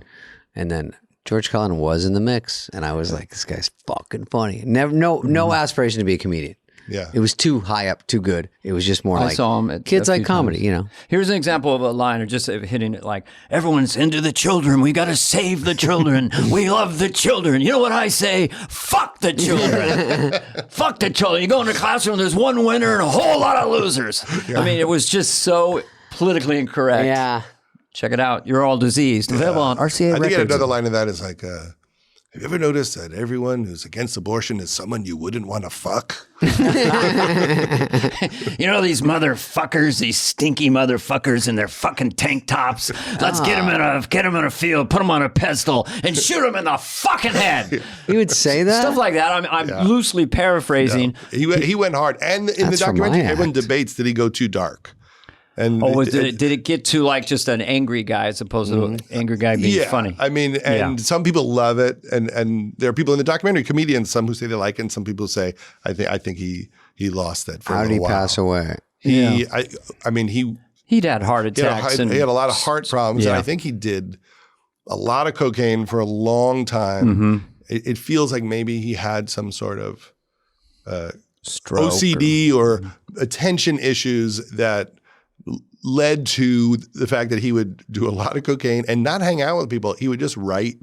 [SPEAKER 1] And then George Carlin was in the mix, and I was like, this guy's fucking funny. Never, no aspiration to be a comedian.
[SPEAKER 3] Yeah.
[SPEAKER 1] It was too high up, too good. It was just more
[SPEAKER 2] I
[SPEAKER 1] like
[SPEAKER 2] saw him at
[SPEAKER 1] kids
[SPEAKER 2] a
[SPEAKER 1] like
[SPEAKER 2] few
[SPEAKER 1] comedy,
[SPEAKER 2] times.
[SPEAKER 1] you know.
[SPEAKER 2] Here's an example of a line, or just hitting it like, everyone's into the children. We got to save the children. We love the children. You know what I say? Fuck the children. Fuck the children. You go in the classroom, there's one winner and a whole lot of losers. Yeah. I mean, it was just so politically incorrect.
[SPEAKER 1] Yeah.
[SPEAKER 2] Check it out. You're all diseased. Available on RCA
[SPEAKER 3] I think
[SPEAKER 2] Records.
[SPEAKER 3] another line of that is like, have you ever noticed that everyone who's against abortion is someone you wouldn't want to fuck?
[SPEAKER 2] You know these motherfuckers, these stinky motherfuckers in their fucking tank tops. Let's get them in a field, put them on a pedestal, and shoot them in the fucking head.
[SPEAKER 1] You would say that?
[SPEAKER 2] Stuff like that. I'm loosely paraphrasing.
[SPEAKER 3] No. He went hard, and in
[SPEAKER 1] That's
[SPEAKER 3] the
[SPEAKER 1] from my
[SPEAKER 3] documentary, everyone
[SPEAKER 1] act.
[SPEAKER 3] debates did he go too dark. And
[SPEAKER 2] Did it get to like just an angry guy as opposed to an angry guy being funny?
[SPEAKER 3] I mean, and some people love it, and there are people in the documentary, comedians, some who say they like it, and some people say, I think he lost it for a
[SPEAKER 1] How did
[SPEAKER 3] little
[SPEAKER 1] he
[SPEAKER 3] while.
[SPEAKER 1] pass away?
[SPEAKER 2] Yeah.
[SPEAKER 3] He'd
[SPEAKER 2] had heart attacks.
[SPEAKER 3] he had a lot of heart problems, and
[SPEAKER 2] Yeah.
[SPEAKER 3] I think he did a lot of cocaine for a long time.
[SPEAKER 2] Mm-hmm.
[SPEAKER 3] It feels like maybe he had some sort of
[SPEAKER 2] Stroke
[SPEAKER 3] OCD or attention issues that led to the fact that he would do a lot of cocaine and not hang out with people. He would just write.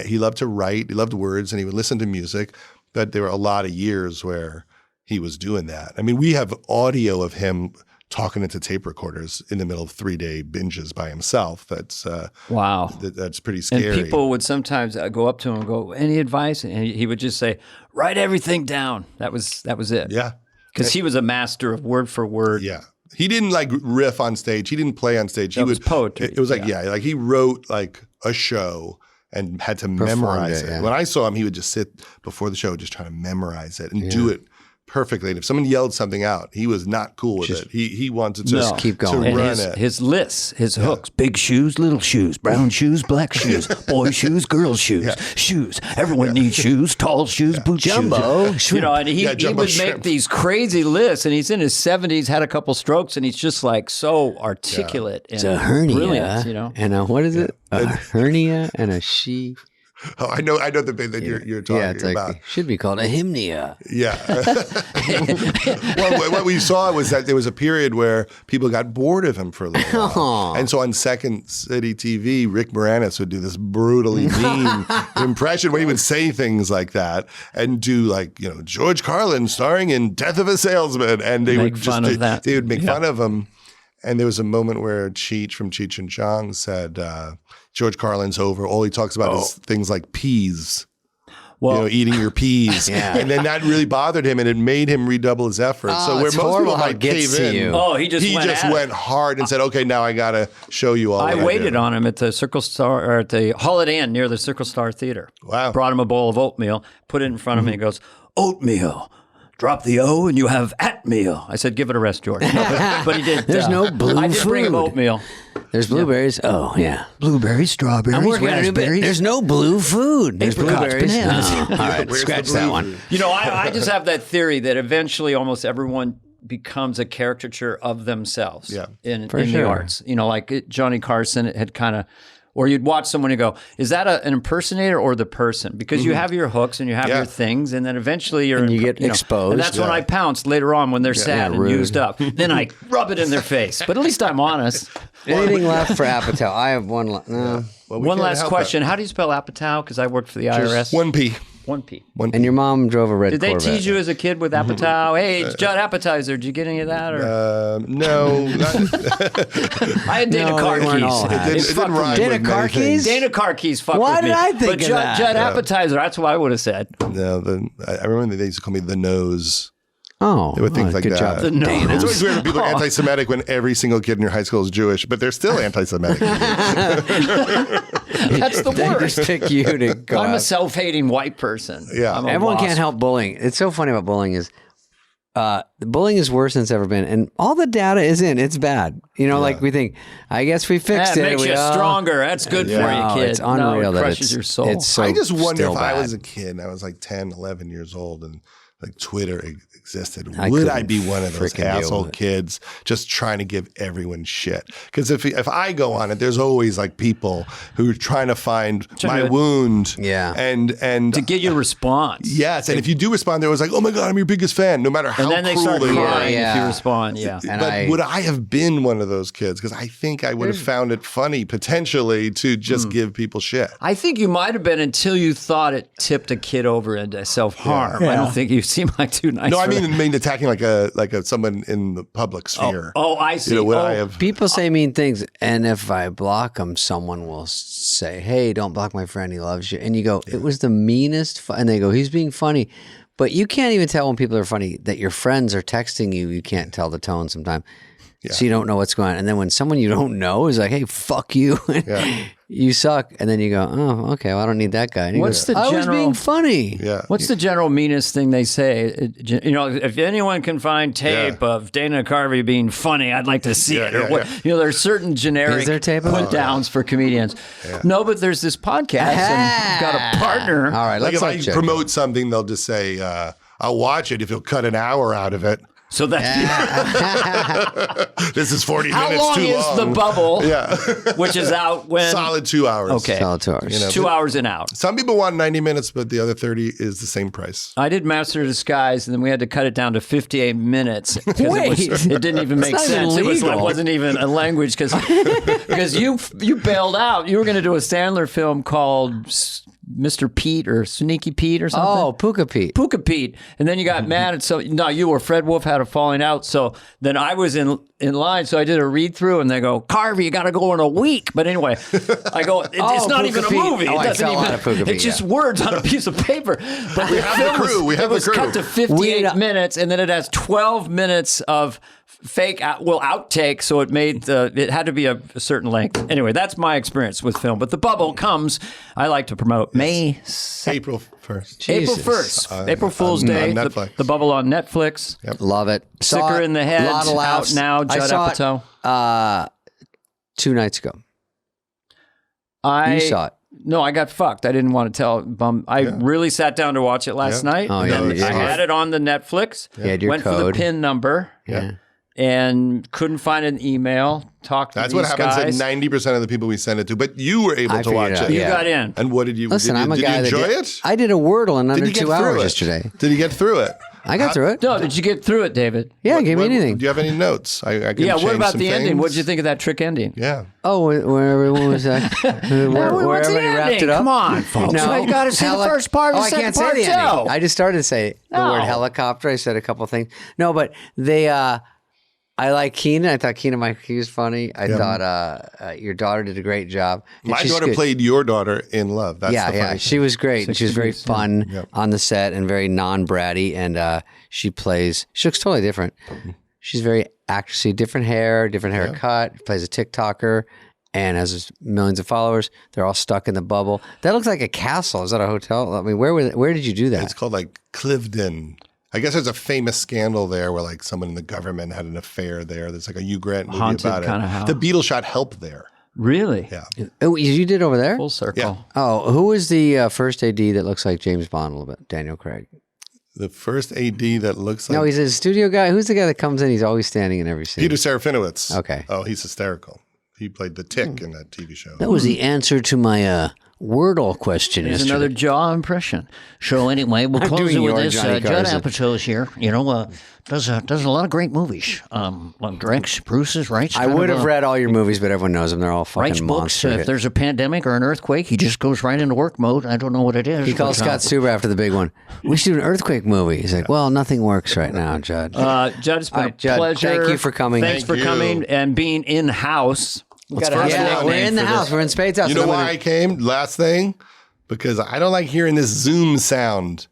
[SPEAKER 3] He loved to write. He loved words, and he would listen to music. But there were a lot of years where he was doing that. I mean, we have audio of him talking into tape recorders in the middle of 3-day binges by himself. That's
[SPEAKER 2] Wow.
[SPEAKER 3] That's pretty scary.
[SPEAKER 2] And people would sometimes go up to him and go, "Any advice?" And he would just say, "Write everything down." That was it.
[SPEAKER 3] Yeah.
[SPEAKER 2] Because he was a master of word for word.
[SPEAKER 3] Yeah. He didn't like riff on stage. He didn't play on stage. He
[SPEAKER 2] was poetry.
[SPEAKER 3] It was like, like he wrote like a show and had to memorize it.
[SPEAKER 1] yeah.
[SPEAKER 3] When I saw him, he would just sit before the show just trying to memorize it and do it perfectly. And if someone yelled something out, he was not cool with it. He wanted to
[SPEAKER 2] Just
[SPEAKER 1] keep going.
[SPEAKER 3] to
[SPEAKER 2] And
[SPEAKER 3] run
[SPEAKER 2] his,
[SPEAKER 3] it.
[SPEAKER 2] his lists, his hooks, big shoes, little shoes, brown shoes, black shoes, boy shoes, girl shoes, shoes. Everyone needs shoes, tall shoes, boot
[SPEAKER 1] Jumbo
[SPEAKER 2] shoes. You know, and he
[SPEAKER 3] jumbo
[SPEAKER 2] would
[SPEAKER 3] shrimp.
[SPEAKER 2] make these crazy lists, and he's in his 70s, had a couple strokes, and he's just like so articulate and
[SPEAKER 1] It's a hernia,
[SPEAKER 2] brilliant, you know.
[SPEAKER 1] and what is it? A hernia and a she.
[SPEAKER 3] Oh, I know the bit that you're talking
[SPEAKER 1] Yeah, it's like
[SPEAKER 3] about.
[SPEAKER 1] it should be called a hymnia.
[SPEAKER 3] Yeah. Well, what we saw was that there was a period where people got bored of him for a little while. And so on Second City TV, Rick Moranis would do this brutally mean impression where he would say things like that and do like, George Carlin starring in Death of a Salesman. And they
[SPEAKER 2] Make
[SPEAKER 3] would
[SPEAKER 2] fun of that.
[SPEAKER 3] They would make fun of him. And there was a moment where Cheech from Cheech and Chong said, George Carlin's over. All he talks about is things like peas.
[SPEAKER 2] Well,
[SPEAKER 3] Eating your peas.
[SPEAKER 1] Yeah.
[SPEAKER 3] And then that really bothered him, and it made him redouble his efforts.
[SPEAKER 1] Oh,
[SPEAKER 3] So where
[SPEAKER 1] it's
[SPEAKER 3] most
[SPEAKER 1] horrible
[SPEAKER 3] people
[SPEAKER 1] how
[SPEAKER 3] might
[SPEAKER 1] it gets
[SPEAKER 3] cave
[SPEAKER 1] to
[SPEAKER 3] in,
[SPEAKER 1] you.
[SPEAKER 2] Oh, he just
[SPEAKER 3] went hard and said, okay, now I got to show you all.
[SPEAKER 2] I
[SPEAKER 3] what
[SPEAKER 2] waited
[SPEAKER 3] do.
[SPEAKER 2] on him at the Circle Star or at the Holiday Inn near the Circle Star Theater.
[SPEAKER 3] Wow.
[SPEAKER 2] Brought him a bowl of oatmeal, put it in front of me, and goes, "Oatmeal. Drop the O and you have atmeal." I said, "Give it a rest, George." No, but he did.
[SPEAKER 1] There's no blue
[SPEAKER 2] I did bring him
[SPEAKER 1] food.
[SPEAKER 2] oatmeal.
[SPEAKER 1] There's blueberries. Oh yeah,
[SPEAKER 2] Blueberries, strawberries,
[SPEAKER 1] I'm working on a new bit. There's no blue food. There's
[SPEAKER 2] Apricots,
[SPEAKER 1] blueberries.
[SPEAKER 2] bananas.
[SPEAKER 1] Oh, all right,
[SPEAKER 3] Where's
[SPEAKER 1] scratch
[SPEAKER 3] the
[SPEAKER 1] that
[SPEAKER 3] blue
[SPEAKER 1] one.
[SPEAKER 3] food?
[SPEAKER 2] You know, I just have that theory that eventually almost everyone becomes a caricature of themselves in the
[SPEAKER 1] sure.
[SPEAKER 2] arts. You know, like Johnny Carson had kind of, or you'd watch someone and go, is that an impersonator or the person? Because you have your hooks and you have your things, and then eventually
[SPEAKER 1] you get exposed.
[SPEAKER 2] And that's when I pounce later on when they're sad and
[SPEAKER 1] rude.
[SPEAKER 2] used up. Then I rub it in their face. But at least I'm honest.
[SPEAKER 1] Anything left for Apatow? I have one. No.
[SPEAKER 3] Well, we
[SPEAKER 2] One
[SPEAKER 3] can't
[SPEAKER 2] last
[SPEAKER 3] help
[SPEAKER 2] question. How do you spell Apatow? Because I worked for the IRS.
[SPEAKER 3] One P.
[SPEAKER 2] 1P.
[SPEAKER 1] And your mom drove a red
[SPEAKER 2] Did they
[SPEAKER 1] Corvette.
[SPEAKER 2] tease you as a kid with Apatow? Hey, it's Judd Appetizer. Did you get any of that? Or
[SPEAKER 3] No.
[SPEAKER 2] I had Dana
[SPEAKER 1] No,
[SPEAKER 2] car
[SPEAKER 1] they weren't all
[SPEAKER 2] keys.
[SPEAKER 1] happy.
[SPEAKER 3] It
[SPEAKER 2] It's
[SPEAKER 3] didn't
[SPEAKER 2] fucked with
[SPEAKER 3] rhyme
[SPEAKER 2] me.
[SPEAKER 1] Dana
[SPEAKER 3] with many
[SPEAKER 1] car
[SPEAKER 3] things.
[SPEAKER 1] keys?
[SPEAKER 2] Dana car keys fucked
[SPEAKER 1] Why
[SPEAKER 2] with me.
[SPEAKER 1] did I think
[SPEAKER 2] but
[SPEAKER 1] of
[SPEAKER 2] Judd,
[SPEAKER 1] that?
[SPEAKER 2] Judd Appetizer, that's what I would have said.
[SPEAKER 3] No, I remember they used to call me the nose.
[SPEAKER 1] Oh,
[SPEAKER 3] There were things like
[SPEAKER 1] good
[SPEAKER 3] that.
[SPEAKER 1] job,
[SPEAKER 2] The nose.
[SPEAKER 1] Dana.
[SPEAKER 3] It's always weird when people are anti-Semitic when every single kid in your high school is Jewish, but they're still anti-Semitic.
[SPEAKER 2] That's the
[SPEAKER 1] They
[SPEAKER 2] worst.
[SPEAKER 1] just pick you to go
[SPEAKER 2] I'm a
[SPEAKER 1] out.
[SPEAKER 2] self-hating white person.
[SPEAKER 3] Yeah.
[SPEAKER 2] I'm a
[SPEAKER 1] Everyone
[SPEAKER 2] wasp.
[SPEAKER 1] can't help bullying. It's so funny about bullying is bullying is worse than it's ever been, and all the data is in. It's bad. You know, like we think, I guess we fixed
[SPEAKER 2] That
[SPEAKER 1] it.
[SPEAKER 2] makes
[SPEAKER 1] We
[SPEAKER 2] you
[SPEAKER 1] all-
[SPEAKER 2] stronger. That's good for
[SPEAKER 1] No,
[SPEAKER 2] you, kid.
[SPEAKER 1] it's unreal
[SPEAKER 2] no, it
[SPEAKER 1] that
[SPEAKER 2] crushes your soul.
[SPEAKER 1] It's so
[SPEAKER 3] I just wonder
[SPEAKER 1] still
[SPEAKER 3] if I
[SPEAKER 1] bad.
[SPEAKER 3] was a kid and I was like 10, 11 years old and like Twitter existed,
[SPEAKER 1] I
[SPEAKER 3] would
[SPEAKER 1] couldn't
[SPEAKER 3] I be one of those
[SPEAKER 1] freaking deal
[SPEAKER 3] asshole
[SPEAKER 1] with it.
[SPEAKER 3] kids just trying to give everyone shit? Because if I go on it, there's always like people who are trying to find my wound, and
[SPEAKER 2] to get your response.
[SPEAKER 3] Yes, and if you do respond, they're always like, "Oh my God, I'm your biggest fan," no matter how
[SPEAKER 2] and then they
[SPEAKER 3] cruel
[SPEAKER 2] start
[SPEAKER 3] they
[SPEAKER 2] crying
[SPEAKER 3] were.
[SPEAKER 2] if you respond. Yeah,
[SPEAKER 3] But would I have been one of those kids? Because I think I would have found it funny potentially to just give people shit.
[SPEAKER 2] I think you might have been until you thought it tipped a kid over into self-harm. I don't think you seem like too nice.
[SPEAKER 3] No, I
[SPEAKER 2] for that.
[SPEAKER 3] mean attacking like a someone in the public sphere.
[SPEAKER 2] Oh, I see.
[SPEAKER 3] Would I have?
[SPEAKER 1] People say mean things, and if I block them, someone will say, "Hey, don't block my friend. He loves you." And you go, "It was the meanest," and they go, "He's being funny." But you can't even tell when people are funny that your friends are texting you. You can't tell the tone sometimes. Yeah. So you don't know what's going on. And then when someone you don't know is like, "Hey, fuck you," you suck. And then you go, "Oh, okay, well, I don't need that guy." And
[SPEAKER 2] What's
[SPEAKER 1] goes,
[SPEAKER 2] the
[SPEAKER 1] I was
[SPEAKER 2] general-
[SPEAKER 1] being funny.
[SPEAKER 3] Yeah.
[SPEAKER 2] What's the general meanest thing they say? You know, if anyone can find tape of Dana Carvey being funny, I'd like to see it. Or what, you know, there's certain generic
[SPEAKER 1] Is there tape of it?
[SPEAKER 2] put downs for comedians. No, but there's this podcast and we've got a partner.
[SPEAKER 1] All right,
[SPEAKER 3] Like
[SPEAKER 1] let's
[SPEAKER 3] if I promote something, they'll just say, "I'll watch it if you'll cut an hour out of it."
[SPEAKER 2] So that's
[SPEAKER 3] This is 40
[SPEAKER 2] how
[SPEAKER 3] minutes
[SPEAKER 2] long
[SPEAKER 3] too
[SPEAKER 2] is
[SPEAKER 3] long.
[SPEAKER 2] the bubble?
[SPEAKER 3] Yeah.
[SPEAKER 2] Which is out when
[SPEAKER 3] Solid 2 hours.
[SPEAKER 2] Okay.
[SPEAKER 1] Solid 2 hours.
[SPEAKER 3] You know,
[SPEAKER 2] 2 hours and out.
[SPEAKER 3] Some people want 90 minutes, but the other 30 is the same price.
[SPEAKER 2] I did Master of Disguise, and then we had to cut it down to 58 minutes because it didn't even make
[SPEAKER 1] not even
[SPEAKER 2] sense. It
[SPEAKER 1] legal.
[SPEAKER 2] wasn't even a language because you bailed out. You were going to do a Sandler film called Mr. Pete or Sneaky Pete or something.
[SPEAKER 1] Oh, Puka Pete.
[SPEAKER 2] Puka Pete. And then you got mad. And so, no, you or Fred Wolf had a falling out. So then I was in line. So I did a read through and they go, "Carvey, you got to go in a week." But anyway, I go, it's not
[SPEAKER 1] Puka
[SPEAKER 2] even a
[SPEAKER 1] Pete.
[SPEAKER 2] movie.
[SPEAKER 1] Oh,
[SPEAKER 2] It
[SPEAKER 1] I
[SPEAKER 2] doesn't
[SPEAKER 1] fell out
[SPEAKER 2] even,
[SPEAKER 1] of Puka Pete,
[SPEAKER 2] it's just words on a piece of paper. But we
[SPEAKER 3] have the crew. We have
[SPEAKER 2] it was
[SPEAKER 3] the crew.
[SPEAKER 2] cut to 58 minutes and then it has 12 minutes of fake outtake, so it had to be a certain length. Anyway, that's my experience with film. But the bubble comes, I like to promote May 2nd.
[SPEAKER 3] April 1st.
[SPEAKER 2] April
[SPEAKER 1] Jesus.
[SPEAKER 2] 1st, April Fool's
[SPEAKER 3] on
[SPEAKER 2] Day,
[SPEAKER 3] Netflix.
[SPEAKER 2] the bubble on Netflix.
[SPEAKER 1] Love it. Saw
[SPEAKER 2] Sicker
[SPEAKER 1] it.
[SPEAKER 2] in the Head,
[SPEAKER 1] Lot of laughs.
[SPEAKER 2] out now,
[SPEAKER 1] I
[SPEAKER 2] Judd
[SPEAKER 1] saw
[SPEAKER 2] Apatow.
[SPEAKER 1] it 2 nights ago.
[SPEAKER 2] I
[SPEAKER 1] You saw it.
[SPEAKER 2] No, I got fucked. I didn't want to tell. I really sat down to watch it last night.
[SPEAKER 1] Oh,
[SPEAKER 2] and
[SPEAKER 1] yeah,
[SPEAKER 2] then
[SPEAKER 1] you
[SPEAKER 2] I
[SPEAKER 1] did.
[SPEAKER 2] had it on the Netflix.
[SPEAKER 1] You had your
[SPEAKER 2] went for the
[SPEAKER 1] code.
[SPEAKER 2] PIN number.
[SPEAKER 1] Yeah.
[SPEAKER 2] And couldn't find an email. Talked to
[SPEAKER 3] That's
[SPEAKER 2] these
[SPEAKER 3] what happens
[SPEAKER 2] guys.
[SPEAKER 3] to 90% of the people we send it to. But you were able
[SPEAKER 1] I
[SPEAKER 3] to
[SPEAKER 1] figured
[SPEAKER 3] watch
[SPEAKER 1] it out,
[SPEAKER 3] it.
[SPEAKER 2] You
[SPEAKER 1] yeah.
[SPEAKER 2] got in.
[SPEAKER 3] And what did you
[SPEAKER 1] Listen,
[SPEAKER 3] did you,
[SPEAKER 1] I'm a
[SPEAKER 3] did
[SPEAKER 1] guy
[SPEAKER 3] you
[SPEAKER 1] that
[SPEAKER 3] enjoy
[SPEAKER 1] did,
[SPEAKER 3] it?
[SPEAKER 1] I did a Wordle in
[SPEAKER 3] Did
[SPEAKER 1] under
[SPEAKER 3] you get
[SPEAKER 1] 2
[SPEAKER 3] through
[SPEAKER 1] hours
[SPEAKER 3] it?
[SPEAKER 1] yesterday.
[SPEAKER 3] Did you get through it?
[SPEAKER 1] I got through it.
[SPEAKER 2] No, did you get through it, David?
[SPEAKER 1] Yeah, give me
[SPEAKER 3] What-
[SPEAKER 1] anything.
[SPEAKER 3] Do you have any notes? I can
[SPEAKER 2] Yeah, what
[SPEAKER 3] change
[SPEAKER 2] about
[SPEAKER 3] some
[SPEAKER 2] the ending?
[SPEAKER 3] things.
[SPEAKER 2] What did you think of that trick ending?
[SPEAKER 3] Yeah.
[SPEAKER 1] Oh, where everyone was that? where
[SPEAKER 2] what's the
[SPEAKER 1] everybody wrapped
[SPEAKER 2] ending?
[SPEAKER 1] it up?
[SPEAKER 2] Come on, folks. You got to see the first part of the
[SPEAKER 1] I
[SPEAKER 2] second
[SPEAKER 1] can't
[SPEAKER 2] part
[SPEAKER 1] say the
[SPEAKER 2] too.
[SPEAKER 1] ending. I just started to say the word
[SPEAKER 2] No.
[SPEAKER 1] helicopter. I said a couple things. No, but they. I like Keenan. I thought Keenan Mike was funny. I thought your daughter did a great job. And
[SPEAKER 3] My
[SPEAKER 1] she's
[SPEAKER 3] daughter
[SPEAKER 1] good.
[SPEAKER 3] played your daughter in Love. That's the funny thing.
[SPEAKER 1] She was great. And she was very
[SPEAKER 2] 60 days,
[SPEAKER 1] fun on the set and very non-bratty. And she looks totally different. She's very actressy, different haircut, plays a TikToker and has millions of followers. They're all stuck in the bubble. That looks like a castle. Is that a hotel? I mean, where did you do that?
[SPEAKER 3] It's called like Cliveden. I guess there's a famous scandal there where like someone in the government had an affair there. There's like a Hugh Grant movie
[SPEAKER 2] Haunted
[SPEAKER 3] about
[SPEAKER 2] kind
[SPEAKER 3] it.
[SPEAKER 2] of house.
[SPEAKER 3] The Beatles shot Help there.
[SPEAKER 2] Really?
[SPEAKER 3] Yeah.
[SPEAKER 1] Oh, you did over there?
[SPEAKER 2] Full circle.
[SPEAKER 3] Yeah.
[SPEAKER 1] Oh, who was the first AD that looks like James Bond a little bit? Daniel Craig.
[SPEAKER 3] The first AD that looks like
[SPEAKER 1] No, he's a studio guy. Who's the guy that comes in? He's always standing in every scene.
[SPEAKER 3] Peter Serafinowicz.
[SPEAKER 1] Okay.
[SPEAKER 3] Oh, he's hysterical. He played the Tick in that TV show.
[SPEAKER 1] That was the answer to my Wordle question
[SPEAKER 2] There's
[SPEAKER 1] yesterday.
[SPEAKER 2] another jaw impression.
[SPEAKER 4] So anyway, we'll
[SPEAKER 1] I'm
[SPEAKER 4] close
[SPEAKER 1] doing
[SPEAKER 4] it with
[SPEAKER 1] your
[SPEAKER 4] this.
[SPEAKER 1] Johnny
[SPEAKER 4] Judd
[SPEAKER 1] Carson.
[SPEAKER 4] Apatow's here. You know, does a lot of great movies. Directs, Bruce's, writes.
[SPEAKER 1] I would have read all your movies, but everyone knows them. They're all
[SPEAKER 4] Writes
[SPEAKER 1] fucking
[SPEAKER 4] books.
[SPEAKER 1] monster
[SPEAKER 4] If
[SPEAKER 1] hits.
[SPEAKER 4] there's a pandemic or an earthquake, he just goes right into work mode. I don't know what it is.
[SPEAKER 1] He calls
[SPEAKER 4] but,
[SPEAKER 1] Scott Stuber after the big one. We should do an earthquake movie. He's like, well, nothing works right now, Judd.
[SPEAKER 2] Judd, it's been
[SPEAKER 1] All
[SPEAKER 2] a
[SPEAKER 1] right, Judd,
[SPEAKER 2] pleasure.
[SPEAKER 1] thank you for coming.
[SPEAKER 2] Thanks
[SPEAKER 3] Thank
[SPEAKER 2] for coming
[SPEAKER 3] you.
[SPEAKER 2] and being in-house. We
[SPEAKER 3] Let's
[SPEAKER 2] gotta have
[SPEAKER 3] first
[SPEAKER 2] a
[SPEAKER 3] of
[SPEAKER 1] Yeah,
[SPEAKER 3] all,
[SPEAKER 1] we're
[SPEAKER 2] nickname
[SPEAKER 1] in the
[SPEAKER 2] for
[SPEAKER 1] house.
[SPEAKER 2] this.
[SPEAKER 1] We're in Spade's house.
[SPEAKER 3] You know
[SPEAKER 1] And I'm
[SPEAKER 3] why
[SPEAKER 1] gonna-
[SPEAKER 3] I came? Last thing? Because I don't like hearing this Zoom sound.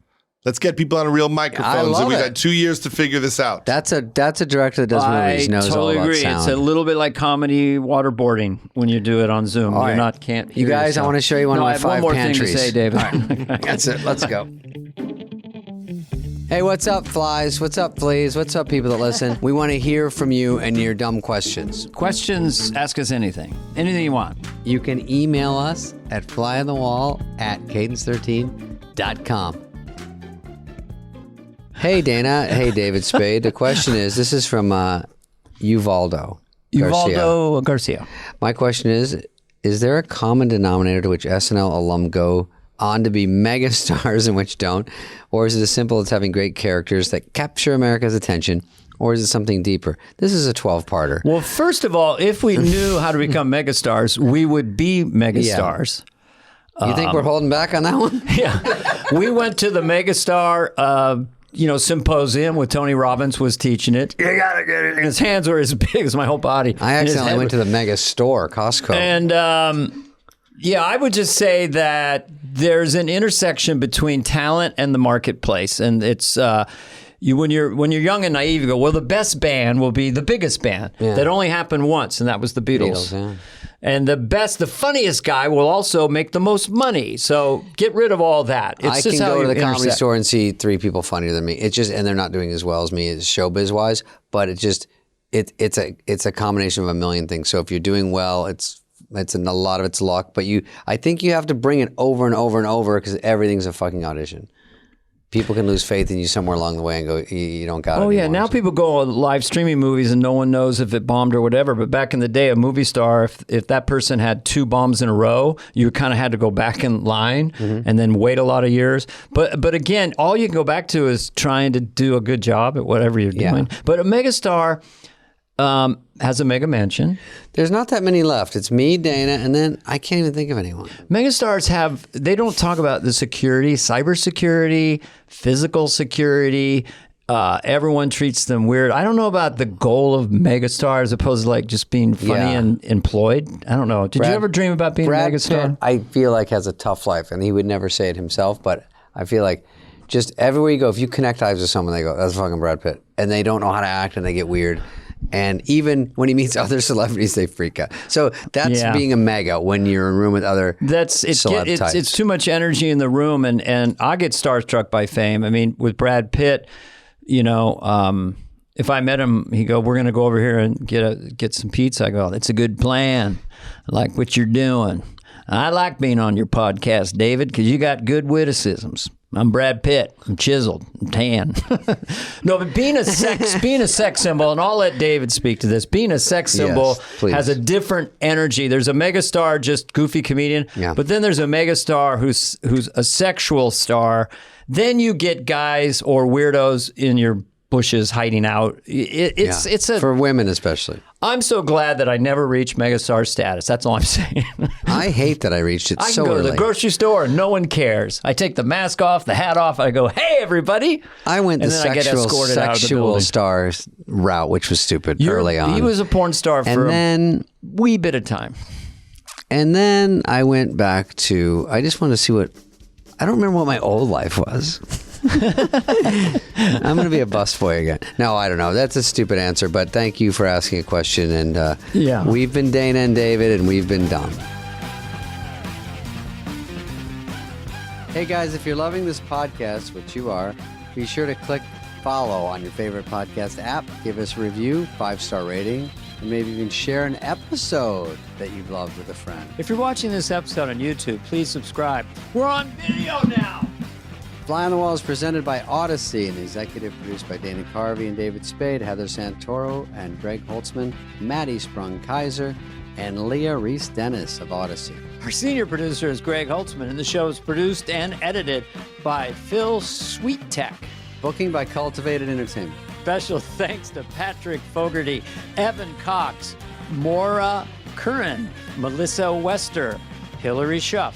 [SPEAKER 3] Let's get people on real microphones.
[SPEAKER 1] love
[SPEAKER 3] We've
[SPEAKER 1] it.
[SPEAKER 3] had 2 years to figure this out.
[SPEAKER 1] That's a director that does movies.
[SPEAKER 2] I
[SPEAKER 1] Knows all
[SPEAKER 2] totally
[SPEAKER 1] about
[SPEAKER 2] agree.
[SPEAKER 1] sound.
[SPEAKER 2] It's a little bit like comedy waterboarding when you do it on Zoom.
[SPEAKER 1] All
[SPEAKER 2] You're
[SPEAKER 1] right.
[SPEAKER 2] can't
[SPEAKER 1] You
[SPEAKER 2] hear
[SPEAKER 1] guys, I
[SPEAKER 2] yourself.
[SPEAKER 1] want to show you one
[SPEAKER 2] No,
[SPEAKER 1] of
[SPEAKER 2] I
[SPEAKER 1] my
[SPEAKER 2] have
[SPEAKER 1] 5
[SPEAKER 2] one more
[SPEAKER 1] pantries.
[SPEAKER 2] thing to say, David.
[SPEAKER 1] That's it. Let's go. Hey, what's up, flies? What's up, fleas? What's up, people that listen? We want to hear from you and your dumb questions.
[SPEAKER 2] Questions, ask us anything. Anything you want.
[SPEAKER 1] You can email us at flyonthewall@cadence13.com. Hey, Dana. Hey, David Spade. The question is, this is from Uvaldo
[SPEAKER 2] Garcia.
[SPEAKER 1] My question is there a common denominator to which SNL alum go on to be mega stars and which don't? Or is it as simple as having great characters that capture America's attention? Or is it something deeper? This is a 12-parter.
[SPEAKER 2] Well, first of all, if we knew how to become megastars, we would be megastars.
[SPEAKER 1] You think we're holding back on that one?
[SPEAKER 2] Yeah. We went to the megastar symposium with Tony Robbins was teaching it. You gotta get it. And his hands were as big as my whole body.
[SPEAKER 1] I accidentally went to the mega store, Costco.
[SPEAKER 2] And I would just say that there's an intersection between talent and the marketplace. And it's when you're young and naive, you go, well, the best band will be the biggest band. That only happened once, and that was the Beatles.
[SPEAKER 1] Yeah.
[SPEAKER 2] And the funniest guy will also make the most money. So get rid of all that.
[SPEAKER 1] I can go to the comedy store and see 3 people funnier than me. It's just, and they're not doing as well as me as showbiz wise, but it's a combination of a million things. So if you're doing well, it's a lot of it's luck, but I think you have to bring it over and over and over because everything's a fucking audition. People can lose faith in you somewhere along the way and go, you don't got it.
[SPEAKER 2] Oh, yeah. Now people go on live streaming movies and no one knows if it bombed or whatever. But back in the day, a movie star, if that person had 2 bombs in a row, you kind of had to go back in line and then wait a lot of years. But again, all you can go back to is trying to do a good job at whatever you're doing. But a megastar has a mega mansion.
[SPEAKER 1] There's not that many left. It's me, Dana, and then I can't even think of anyone.
[SPEAKER 2] Megastars they don't talk about the security, cybersecurity, physical security. Everyone treats them weird. I don't know about the goal of megastar as opposed to like just being funny and employed. I don't know. Did you ever dream about being a megastar?
[SPEAKER 1] Pitt, I feel like has a tough life, and he would never say it himself, but I feel like just everywhere you go, if you connect eyes with someone, they go, that's fucking Brad Pitt. And they don't know how to act and they get weird. And even when he meets other celebrities, they freak out. So that's being a mega when you're in a room with other celeb types.
[SPEAKER 2] It's too much energy in the room, and I get starstruck by fame. I mean, with Brad Pitt, if I met him, he'd go, we're going to go over here and get some pizza. I go, that's a good plan. I like what you're doing. I like being on your podcast, David, because you got good witticisms. I'm Brad Pitt. I'm chiseled. I'm tan. No, but being a sex symbol, and I'll let David speak to this. Being a sex symbol has a different energy. There's a megastar, just goofy comedian, but then there's a megastar who's a sexual star. Then you get guys or weirdos in your bushes hiding out. It's
[SPEAKER 1] for women especially.
[SPEAKER 2] I'm so glad that I never reached megastar status. That's all I'm saying.
[SPEAKER 1] I hate that I reached it so early.
[SPEAKER 2] I can go to the grocery store and no one cares. I take the mask off, the hat off. I go, hey, everybody.
[SPEAKER 1] I went the sexual stars route, which was stupid early on.
[SPEAKER 2] He was a porn star for a wee bit of time.
[SPEAKER 1] And then I went back to, I just wanted to see I don't remember what my old life was. I'm going to be a busboy again. No, I don't know. That's a stupid answer, but thank you for asking a question. And we've been Dana and David, and we've been done. Hey guys, if you're loving this podcast, which you are, be sure to click follow on your favorite podcast app. Give us a review, 5-star rating, and maybe even share an episode that you've loved with a friend.
[SPEAKER 2] If you're watching this episode on YouTube, please subscribe. We're on video now.
[SPEAKER 1] Fly on the Wall is presented by Audacy and executive produced by Dana Carvey and David Spade, Heather Santoro and Greg Holtzman, Maddie Sprung-Kaiser, and Leah Reese-Dennis of Audacy.
[SPEAKER 2] Our senior producer is Greg Holtzman, and the show is produced and edited by Phil Sweettech.
[SPEAKER 1] Booking by Cultivated Entertainment.
[SPEAKER 2] Special thanks to Patrick Fogarty, Evan Cox, Maura Curran, Melissa Wester, Hillary Schuff,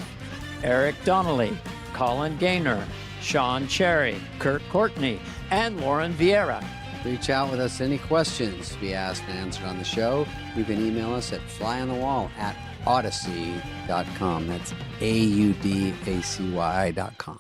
[SPEAKER 2] Eric Donnelly, Colin Gaynor, Sean Cherry, Kurt Courtney, and Lauren Vieira.
[SPEAKER 1] Reach out with us any questions to be asked and answered on the show. You can email us at flyonthewall@audacy.com. That's AUDACY.com.